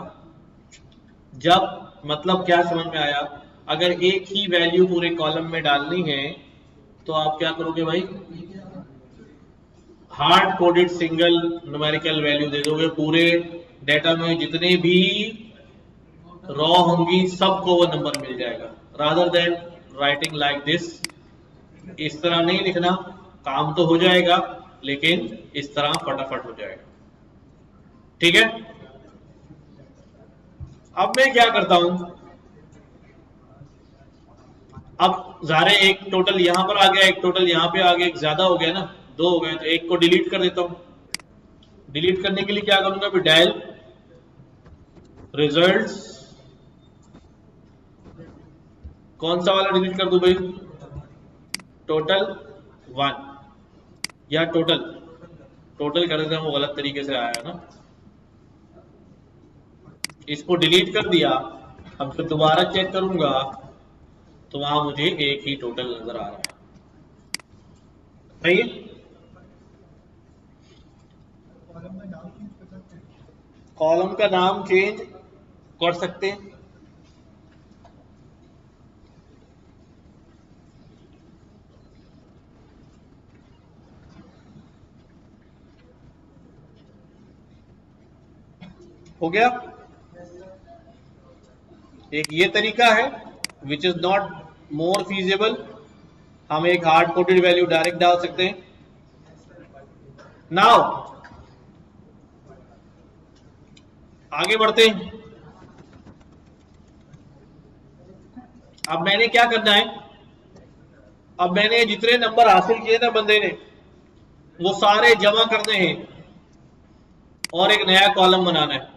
जब मतलब क्या समझ में आया, अगर एक ही वैल्यू पूरे कॉलम में डालनी है तो आप क्या करोगे भाई, hard coded single numerical value दे दोगे, पूरे डेटा में जितने भी रॉ होंगी सबको वो नंबर मिल जाएगा, rather than writing like this. इस तरह नहीं लिखना, काम तो हो जाएगा लेकिन इस तरह फटाफट हो जाएगा, ठीक है। अब मैं क्या करता हूं, अब ज़ाहिर एक टोटल यहां पर आ गया, एक टोटल यहां पे आ गया, एक ज्यादा हो गया ना, 2 हो गए, तो एक को डिलीट कर देता हूं। डिलीट करने के लिए क्या करूंगा, फिर डायल रिजल्ट्स, कौन सा वाला डिलीट कर दूं भाई? टोटल 1 या टोटल टोटल कर देते हैं, वो गलत तरीके से आया है ना। इसको डिलीट कर दिया। अब जब दोबारा चेक करूंगा तो वहां मुझे एक ही टोटल नजर आ रहा है। सही है। कॉलम का नाम चेंज कर सकते हैं। हो गया। एक ये तरीका है which is not more feasible, हम एक हार्ड कोडेड वैल्यू डायरेक्ट डाल सकते हैं। नाउ आगे बढ़ते हैं। अब मैंने क्या करना है, अब मैंने जितने नंबर हासिल किए ना बंदे ने, वो सारे जमा करने हैं और एक नया कॉलम बनाना है।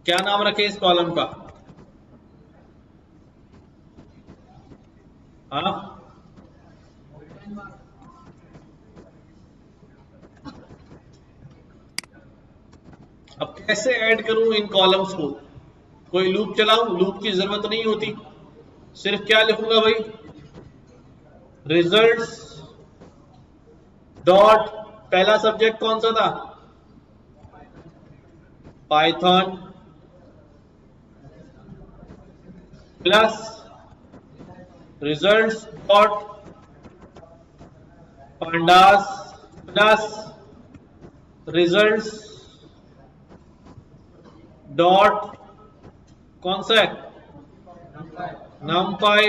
क्या नाम रखे इस कॉलम का? हाँ, अब कैसे ऐड करूं इन कॉलम्स को? कोई लूप चलाऊं? लूप की जरूरत नहीं होती। सिर्फ क्या लिखूंगा भाई? रिजल्ट्स डॉट, पहला सब्जेक्ट कौन सा था? Python plus results dot pandas plus results dot कौन सा है? numpy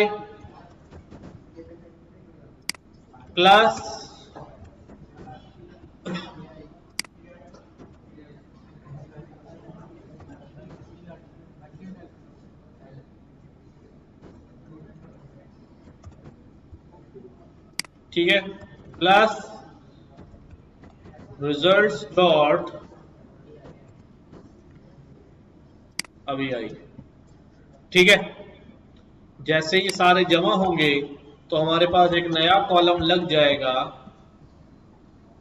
प्लस ठीक है, प्लस रिजल्ट्स डॉट, अभी आई, ठीक है। जैसे ये सारे जमा होंगे तो हमारे पास एक नया कॉलम लग जाएगा।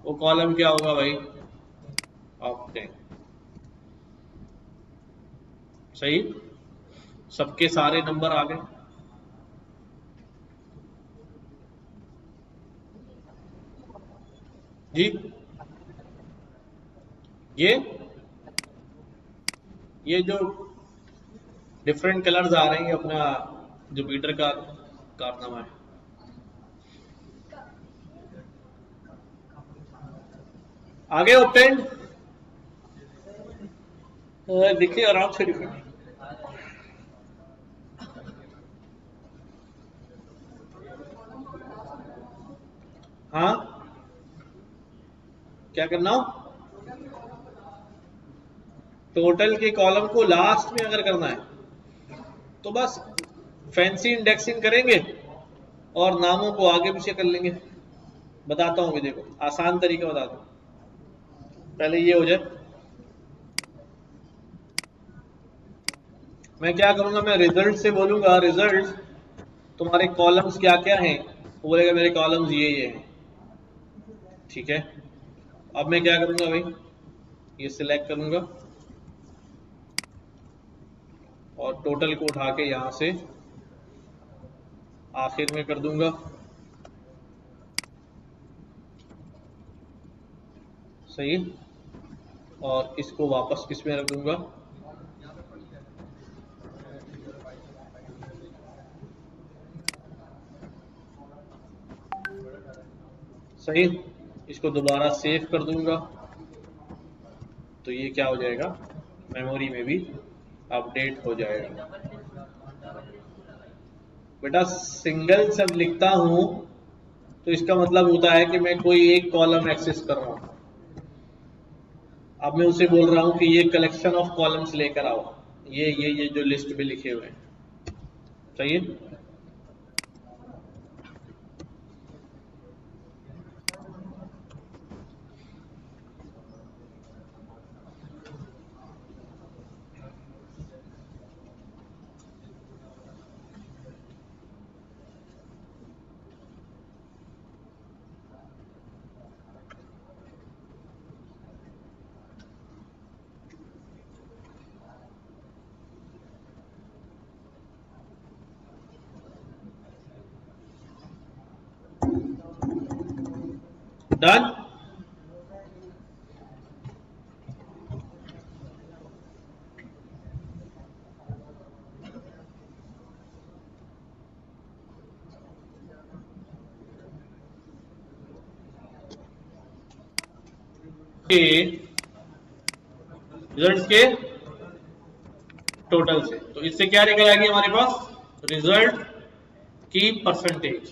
वो कॉलम क्या होगा भाई? ऑक्टेन। सही, सबके सारे नंबर आ गए। जी, ये जो डिफरेंट कलर्स आ रहे हैं अपना जुपिटर का कारनामा है। आगे ऑप्टेंड देखिए आराम से डिफरेंट। हाँ, क्या करना हो? टोटल के कॉलम को लास्ट में अगर करना है तो बस फैंसी इंडेक्सिंग करेंगे और नामों को आगे पीछे कर लेंगे। बताता हूँ, देखो आसान तरीका बताता हूँ। पहले ये हो जाए, मैं क्या करूंगा, मैं रिजल्ट से बोलूंगा रिजल्ट तुम्हारे कॉलम्स क्या क्या हैं, वो बोलेगा मेरे कॉलम्स ये हैं। ठीक है, अब मैं क्या करूंगा भाई, ये सिलेक्ट करूंगा और टोटल को उठा के यहां से आखिर में कर दूंगा। सही, और इसको वापस किस में रख दूंगा? सही, इसको दोबारा सेव कर दूंगा तो ये क्या हो जाएगा, मेमोरी में भी अपडेट हो जाएगा। बेटा सिंगल जब लिखता हूं तो इसका मतलब होता है कि मैं कोई एक कॉलम एक्सेस कर रहा हूं। अब मैं उसे बोल रहा हूं कि ये कलेक्शन ऑफ कॉलम्स लेकर आओ, ये जो लिस्ट में लिखे हुए हैं। सही है। डन। रिजल्ट्स के टोटल से, तो इससे क्या निकल आएगी हमारे पास, रिजल्ट की परसेंटेज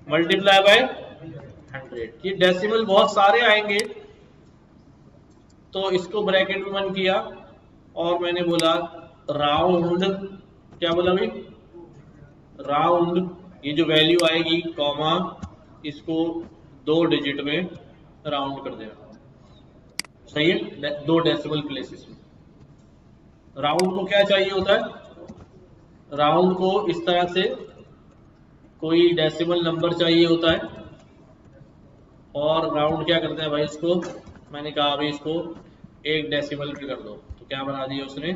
मल्टीप्लाई बाय 100। ये डेसिमल बहुत सारे आएंगे, तो इसको ब्रैकेट में बंद किया और मैंने बोला राउंड, क्या बोला भाई, राउंड, ये जो वैल्यू आएगी कॉमा, इसको 2 डिजिट में राउंड कर देना, सही है, 2 डेसिमल प्लेसेस में। राउंड को क्या चाहिए होता है, राउंड को इस तरह से कोई डेसिमल नंबर चाहिए होता है, और राउंड क्या करते हैं भाई, इसको मैंने कहा अभी इसको 1 डेसिमल पे कर दो, तो क्या बना दिया उसने,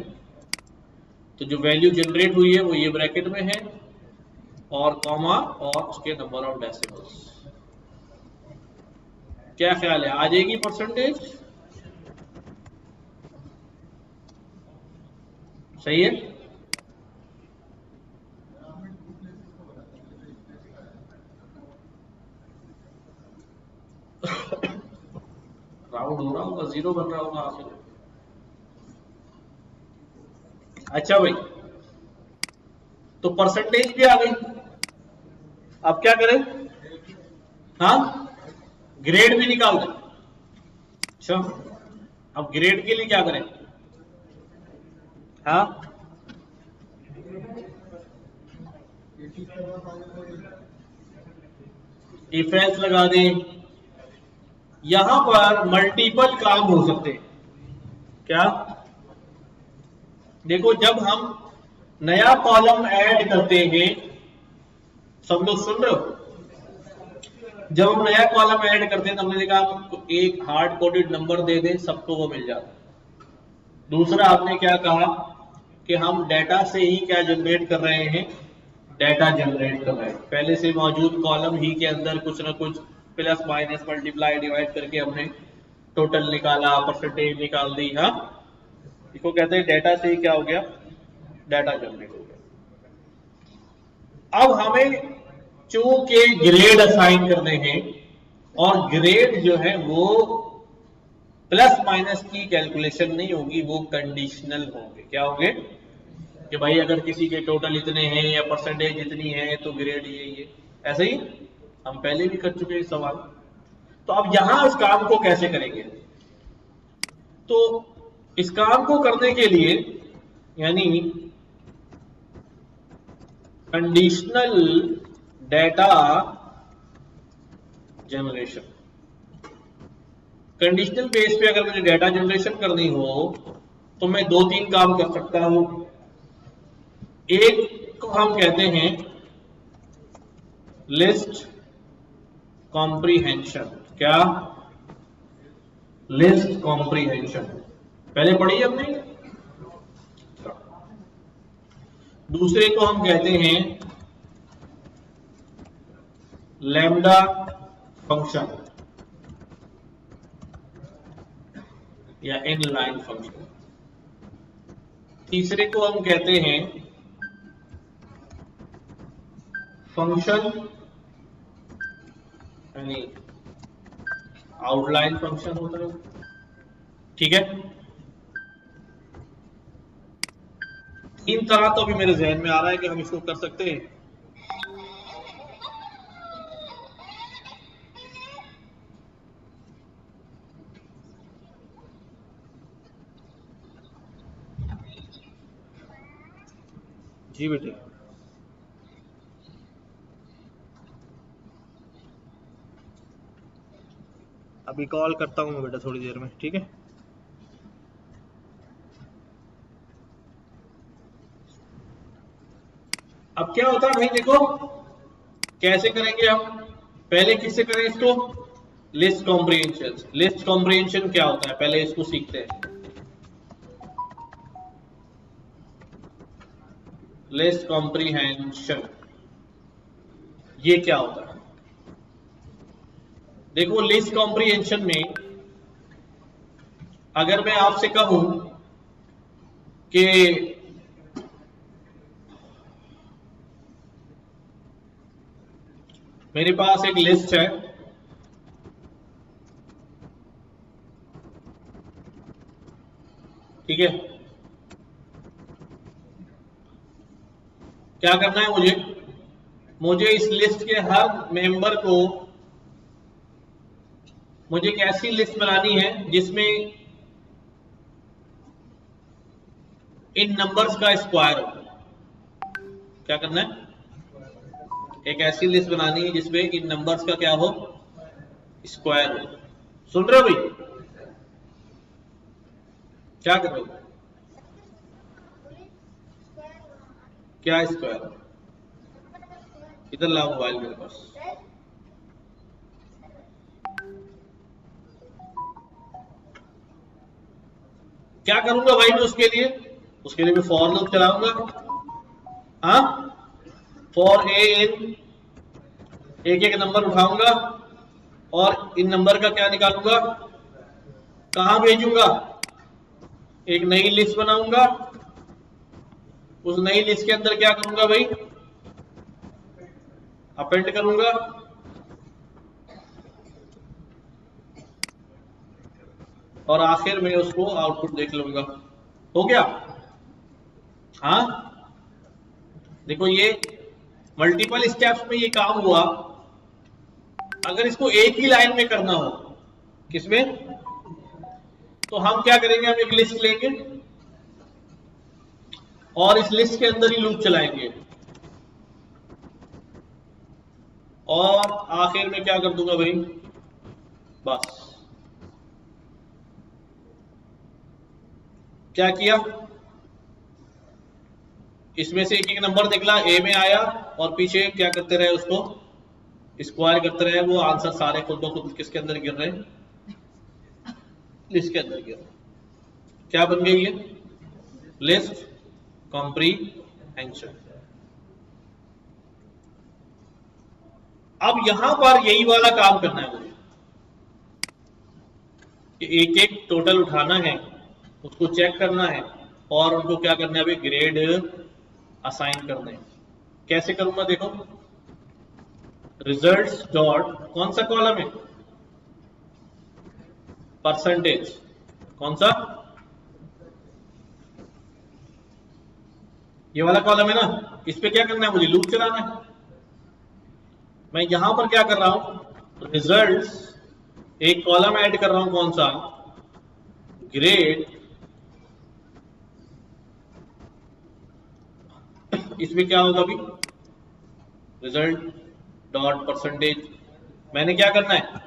तो जो वैल्यू जनरेट हुई है वो ये ब्रैकेट में है, और कॉमा और उसके नंबर ऑफ डेसिमल्स। क्या ख्याल है, आ जाएगी परसेंटेज, सही है। राउंड हो रहा होगा, 0 बन रहा होगा आखिर। अच्छा भाई, तो परसेंटेज भी आ गई, अब क्या करें, हाँ, ग्रेड भी निकाल दें। अच्छा, अब ग्रेड के लिए क्या करें, हाँ, इफ एल्स लगा दें। यहां पर मल्टीपल काम हो सकते हैं, क्या, देखो जब हम नया कॉलम ऐड करते हैं, सब लोग सुन रहे हो, जब हम नया कॉलम ऐड करते हैं तो हमने देखा आपको एक हार्ड कोडेड नंबर दे दें, सबको वो मिल जाता है। दूसरा आपने क्या कहा कि हम डेटा से ही क्या जनरेट कर रहे हैं, डेटा जनरेट कर रहे हैं, पहले से मौजूद कॉलम ही के अंदर कुछ ना कुछ प्लस माइनस मल्टीप्लाई डिवाइड करके हमने टोटल निकाला, परसेंटेज निकाल दी, हाँ, इसको कहते हैं डेटा से ही क्या हो गया, डेटा जनरेट हो गया। अब हमें चूंकि ग्रेड असाइन करने हैं, और ग्रेड जो है वो प्लस माइनस की कैलकुलेशन नहीं होगी, वो कंडीशनल होंगे, क्या होंगे, कि भाई अगर किसी के टोटल इतने हैं या परसेंटेज इतनी है तो ग्रेड ये, ऐसे ही हम पहले भी कर चुके हैं सवाल। तो अब यहां इस काम को कैसे करेंगे, तो इस काम को करने के लिए यानी conditional data generation, conditional base पे अगर मुझे डेटा जनरेशन करनी हो तो मैं 2-3 काम कर सकता हूं। एक को हम कहते हैं लिस्ट कॉम्प्रीहेंशन, क्या, लिस्ट कॉम्प्रीहेंशन, पहले पढ़ी हमने। दूसरे को हम कहते हैं लैम्डा फंक्शन या इनलाइन फंक्शन। तीसरे को हम कहते हैं फंक्शन यानी आउटलाइन फंक्शन होता है, ठीक है। 3 तरह तो अभी मेरे जहन में आ रहा है कि हम इसको कर सकते हैं। जी बेटे, अभी कॉल करता हूं मैं बेटा थोड़ी देर में, ठीक है। अब क्या होता है भाई, देखो कैसे करेंगे हम, पहले किससे करें इसको, लिस्ट कॉम्प्रिहेंशन। लिस्ट कॉम्प्रिहेंशन क्या होता है, पहले इसको सीखते हैं। लिस्ट कॉम्प्रिहेंशन ये क्या होता है, देखो लिस्ट कॉम्प्रिहेंशन में अगर मैं आपसे कहूं कि मेरे पास एक लिस्ट है, ठीक है, क्या करना है मुझे इस लिस्ट के हर मेंबर को मुझे एक ऐसी लिस्ट बनानी है जिसमें इन नंबर्स का स्क्वायर हो। क्या करना है? एक ऐसी लिस्ट बनानी है जिसमें इन नंबर्स का क्या हो? स्क्वायर हो। सुन रहे हो भाई? क्या कर रहे हो? क्या स्क्वायर? इधर लाओ मोबाइल मेरे पास। क्या करूंगा भाई मैं उसके लिए मैं फॉर लूप चलाऊंगा। हाँ, फॉर ए इन एक एक नंबर उठाऊंगा और इन नंबर का क्या निकालूंगा, कहां भेजूंगा? एक नई लिस्ट बनाऊंगा, उस नई लिस्ट के अंदर क्या करूंगा भाई? अपेंड करूंगा, और आखिर में उसको आउटपुट देख लूंगा। हो गया? हाँ, देखो ये मल्टीपल स्टेप्स में ये काम हुआ। अगर इसको एक ही लाइन में करना हो, किसमें, तो हम क्या करेंगे? हम एक लिस्ट लेंगे और इस लिस्ट के अंदर ही लूप चलाएंगे और आखिर में क्या कर दूंगा भाई? बस क्या किया, इसमें से एक एक नंबर निकला, ए में आया और पीछे क्या करते रहे? उसको स्क्वायर करते रहे। वो आंसर सारे खुद ब खुद किसके अंदर गिर रहे हैं? लिस्ट के अंदर गिर रहे। क्या बन गई ये? List comprehension. अब यहां पर यही वाला काम करना है मुझे, एक एक टोटल उठाना है, उसको चेक करना है और उनको क्या करना है भाई? ग्रेड असाइन करना है। कैसे करूंगा? देखो, रिजल्ट्स डॉट, कौन सा कॉलम है? परसेंटेज। कौन सा? ये वाला कॉलम है ना। इस पे क्या करना है मुझे? लूप चलाना है। मैं यहां पर क्या कर रहा हूं? रिजल्ट्स, एक कॉलम ऐड कर रहा हूं, कौन सा? ग्रेड। इसमें क्या होगा अभी? Result dot percentage. मैंने क्या करना है?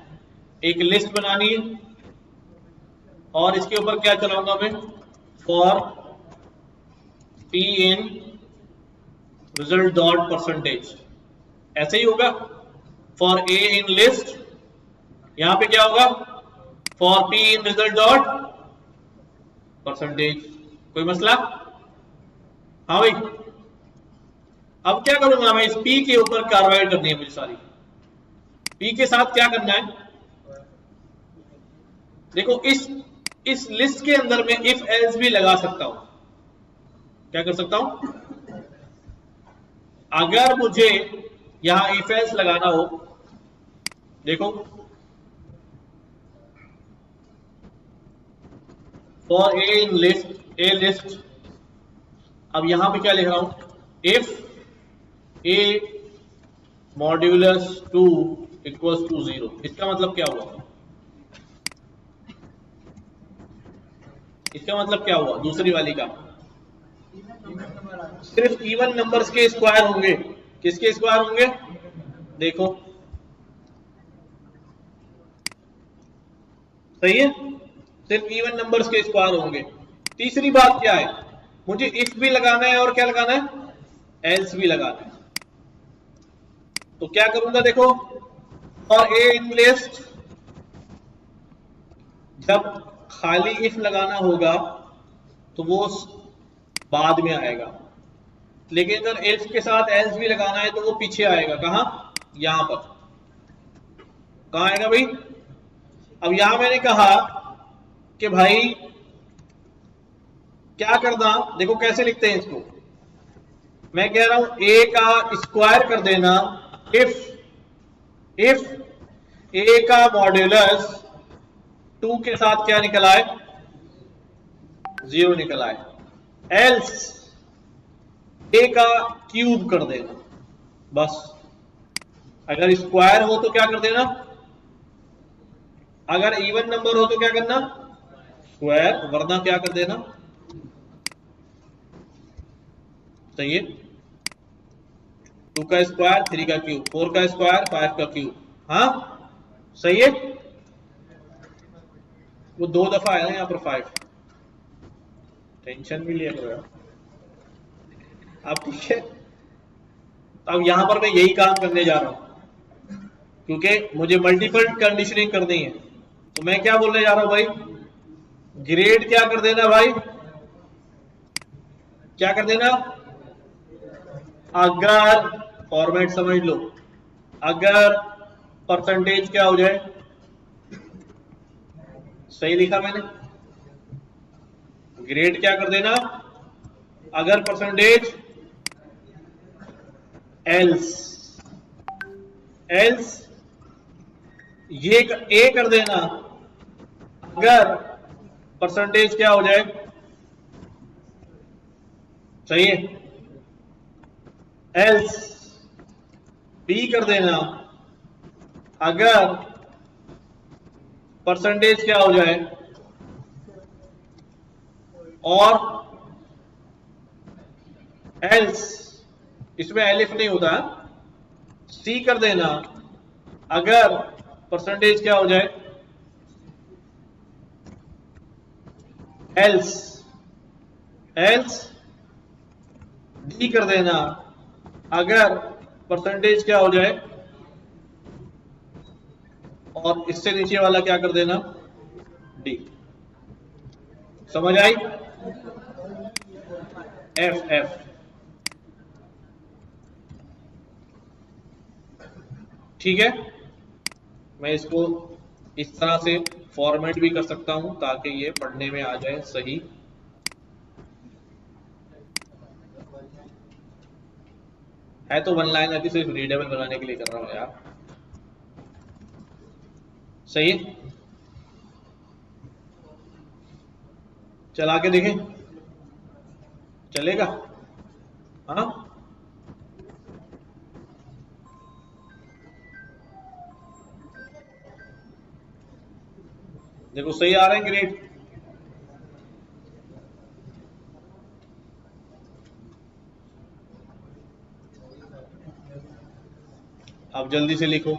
एक लिस्ट बनानी है और इसके ऊपर क्या चलाऊंगा मैं? For P in result dot percentage. ऐसे ही होगा। फॉर ए इन लिस्ट, यहां पे क्या होगा? For P in result dot percentage. कोई मसला? हाँ भाई। अब क्या करूंगा मैं? इस पी के ऊपर कार्रवाई करनी है मुझे सारी। पी के साथ क्या करना है? देखो, इस लिस्ट के अंदर में इफ एल्स भी लगा सकता हूं। क्या कर सकता हूं? अगर मुझे यहां इफ एल्स लगाना हो, देखो, for a in list, a list. अब यहां पे क्या लिख रहा हूं? If a modulus 2 equals to 0। इसका मतलब क्या हुआ? इसका मतलब क्या हुआ? दूसरी वाली का सिर्फ इवन नंबर्स के स्क्वायर होंगे। किसके स्क्वायर होंगे? देखो, सही है, सिर्फ इवन नंबर्स के स्क्वायर होंगे। तीसरी बात क्या है? मुझे इफ भी लगाना है और क्या लगाना है? एल्स भी लगाना है। तो क्या करूंगा? देखो, और ए इन लिस्ट, जब खाली इफ लगाना होगा तो वो बाद में आएगा, लेकिन अगर इफ के साथ एल्स भी लगाना है तो वो पीछे आएगा। कहां? यहां पर। कहां आएगा भाई? अब यहां मैंने कहा कि भाई क्या करना, देखो कैसे लिखते हैं इसको। मैं कह रहा हूं ए का स्क्वायर कर देना इफ ए का मॉड्यूलस 2 के साथ क्या निकल आए? 0 निकल आए। एल्स ए का क्यूब कर देना बस। अगर स्क्वायर हो तो क्या कर देना, अगर इवन नंबर हो तो क्या करना, स्क्वायर, वरना क्या कर देना। सही है। 2 का स्क्वायर 3 का क्यूब, 4 का स्क्वायर 5 का क्यूब। हाँ सही है। वो 2 दफा आया ना यहाँ पर 5, टेंशन भी लिया करो अब। ठीक है, अब यहां पर मैं यही काम करने जा रहा हूं क्योंकि मुझे मल्टीपल कंडीशनिंग करनी है। तो मैं क्या बोलने जा रहा हूं भाई, ग्रेड क्या कर देना भाई, क्या कर देना, अगर फॉर्मेट समझ लो, अगर परसेंटेज क्या हो जाए, सही लिखा मैंने, ग्रेड क्या कर देना, अगर परसेंटेज, एल्स ये ए कर देना अगर परसेंटेज क्या हो जाए, सही है। एल्स बी कर देना अगर परसेंटेज क्या हो जाए, और एल्स इसमें एलिफ नहीं होता, सी कर देना अगर परसेंटेज क्या हो जाए, एल्स डी कर देना अगर परसेंटेज क्या हो जाए, और इससे नीचे वाला क्या कर देना, डी। समझ आई? एफ ठीक है। मैं इसको इस तरह से फॉर्मेट भी कर सकता हूं ताकि ये पढ़ने में आ जाए सही। है तो वन लाइन है, सिर्फ रीडेबल बनाने के लिए कर रहा हूं यार। सही है, चला के देखें, चलेगा? हाँ देखो सही आ रहे हैं ग्रेड। अब जल्दी से लिखो।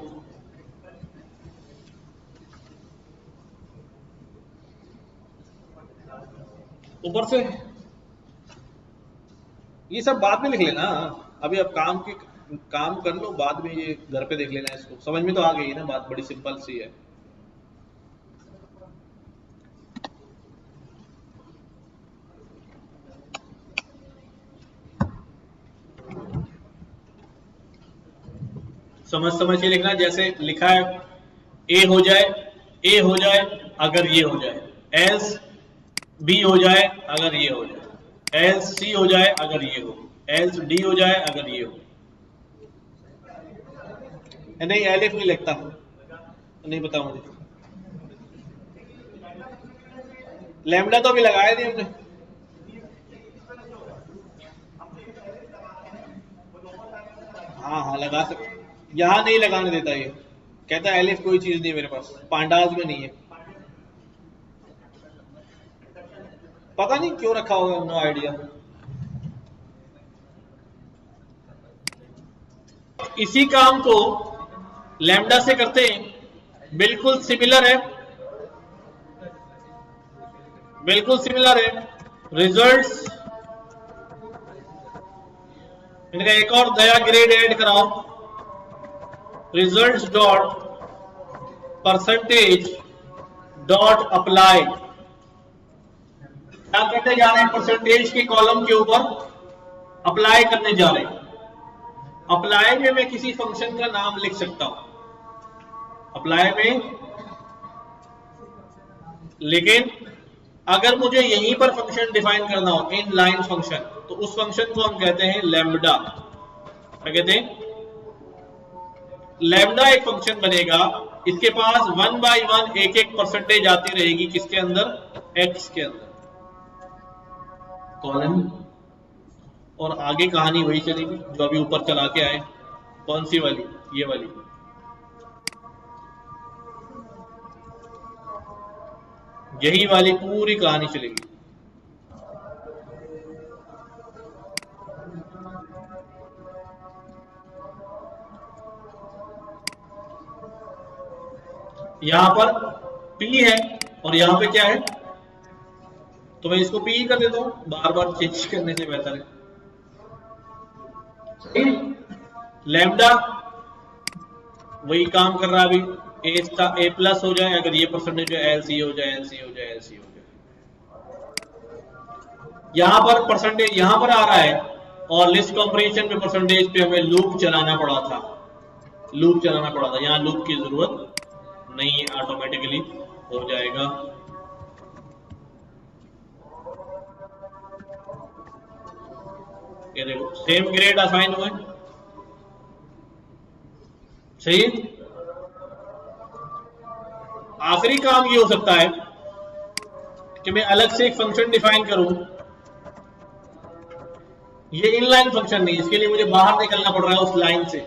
ऊपर से ये सब बाद में लिख लेना, अभी अब काम कर लो, बाद में ये घर पे देख लेना। इसको समझ में तो आ गई ना बात, बड़ी सिंपल सी है। समझ के लिखना, जैसे लिखा है ए हो जाए अगर ये हो जाए, एल्स बी हो जाए अगर ये हो जाए, एल्स सी हो जाए अगर ये हो, एल्स डी हो जाए अगर ये हो। नहीं एलिफ नहीं लिखता, नहीं पता मुझे। लैम्डा तो अभी लगाया नहीं हमने। हाँ लगा सकते, यहां नहीं लगाने देता ये, कहता है एलिफ कोई चीज नहीं मेरे पास, पांडास में नहीं है, पता नहीं क्यों रखा होगा, नो आइडिया। इसी काम को लैम्डा से करते हैं, बिल्कुल सिमिलर है, रिजल्ट्स। इनका एक और नया ग्रेड ऐड कराओ, results dot percentage dot apply. क्या करने जा रहे हैं, परसेंटेज के कॉलम के ऊपर अप्लाई करने जा रहे हैं। अप्लाई में मैं किसी फंक्शन का नाम लिख सकता हूं, अप्लाई में, लेकिन अगर मुझे यहीं पर फंक्शन डिफाइन करना हो, इन लाइन फंक्शन, तो उस फंक्शन को हम कहते हैं लैम्बडा। क्या कहते हैं? लैम्बडा एक फंक्शन बनेगा, इसके पास 1 बाई 1 एक एक परसेंटेज आती रहेगी, किसके अंदर? एक्स के अंदर, कॉलन, और आगे कहानी वही चलेगी जो अभी ऊपर चला के आए। कौन सी वाली? ये वाली। यही वाली पूरी कहानी चलेगी। यहां पर P है और यहां पे क्या है, तो मैं इसको P कर देता हूं, बार बार चेंज करने से बेहतर है। लैम्बडा वही काम कर रहा है अभी, ए प्लस हो जाए, अगर ये परसेंटेज एल सी हो जाए, एल सी हो जाए, एल सी हो जाए। यहां पर परसेंटेज यहां पर आ रहा है, और लिस्ट कंपैरिजन में परसेंटेज पे हमें लूप चलाना पड़ा था, लूप चलाना पड़ा था। यहां लूप की जरूरत नहीं है, ऑटोमेटिकली हो जाएगा। ये देखो सेम ग्रेड असाइन हुए, सही। आखिरी काम ये हो सकता है कि मैं अलग से एक फंक्शन डिफाइन करूं। ये इनलाइन फंक्शन नहीं, इसके लिए मुझे बाहर निकलना पड़ रहा है उस लाइन से।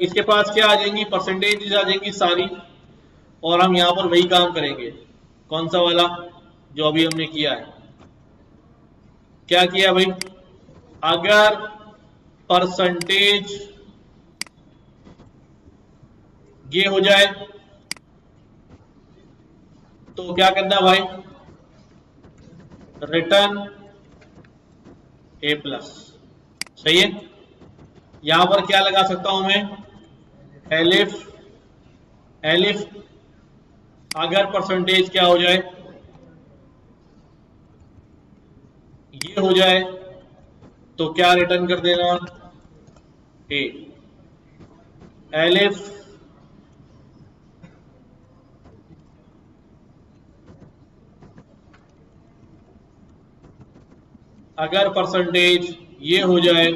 इसके पास क्या आ जाएंगी? परसेंटेज आ जाएंगी सारी, और हम यहां पर वही काम करेंगे। कौन सा वाला? जो अभी हमने किया है। क्या किया भाई? अगर परसेंटेज ये हो जाए तो क्या करना भाई? रिटर्न ए प्लस, सही है। यहां पर क्या लगा सकता हूं मैं? एलिफ, एलिफ अगर परसेंटेज क्या हो जाए, ये हो जाए, तो क्या रिटर्न कर देना? ए। एलिफ अगर परसेंटेज ये हो जाए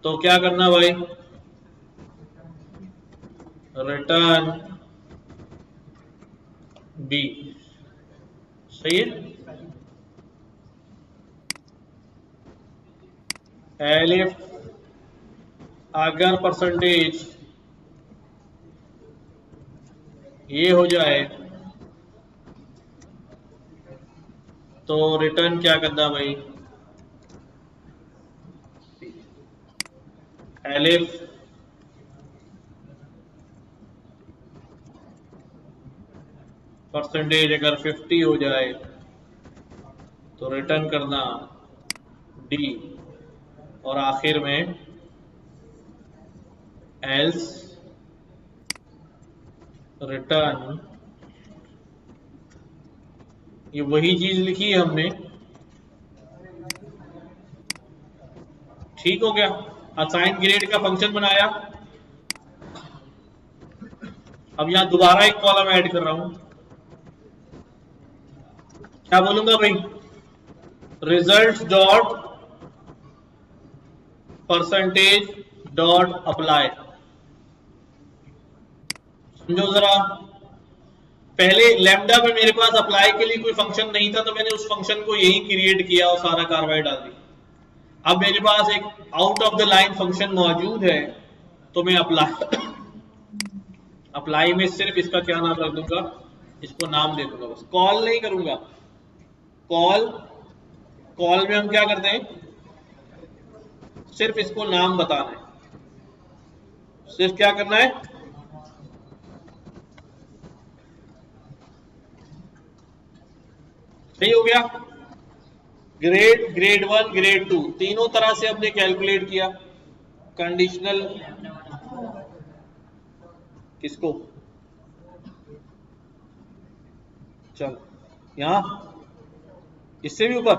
तो क्या करना भाई? रिटर्न बी, सही है। एलिफ अगर परसेंटेज ये हो जाए तो रिटर्न क्या करना भाई? एलिफ परसेंटेज अगर 50 हो जाए तो रिटर्न करना डी, और आखिर में एल्स रिटर्न। ये वही चीज लिखी है हमने, ठीक हो गया। असाइन ग्रेड का फंक्शन बनाया, अब यहां दोबारा एक कॉलम ऐड कर रहा हूं। क्या बोलूंगा भाई? Result dot percentage dot apply. समझो जरा, पहले लैम्डा में मेरे पास अप्लाई के लिए कोई फंक्शन नहीं था, तो मैंने उस फंक्शन को यही क्रिएट किया और सारा कार्रवाई डाल दी। अब मेरे पास एक out of the line function मौजूद है, तो मैं अप्लाई में सिर्फ इसका क्या नाम रख दूंगा? इसको नाम दे दूंगा, बस कॉल नहीं करूंगा। कॉल में हम क्या करते हैं? सिर्फ इसको नाम बताना है, सिर्फ क्या करना है? सही हो गया। ग्रेड 1 ग्रेड 2 तीनों तरह से हमने कैलकुलेट किया। कंडीशनल किसको? चल यहां इससे भी ऊपर,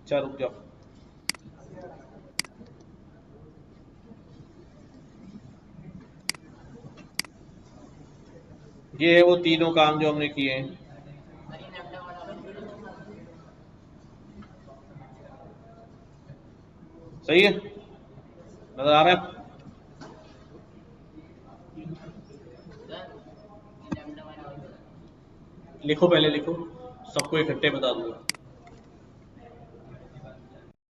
चल रुक जाओ। ये है वो तीनों काम जो हमने किए हैं। सही है, नजर आ रहा है? लिखो, पहले लिखो, सबको इकट्ठे बता दूंगा।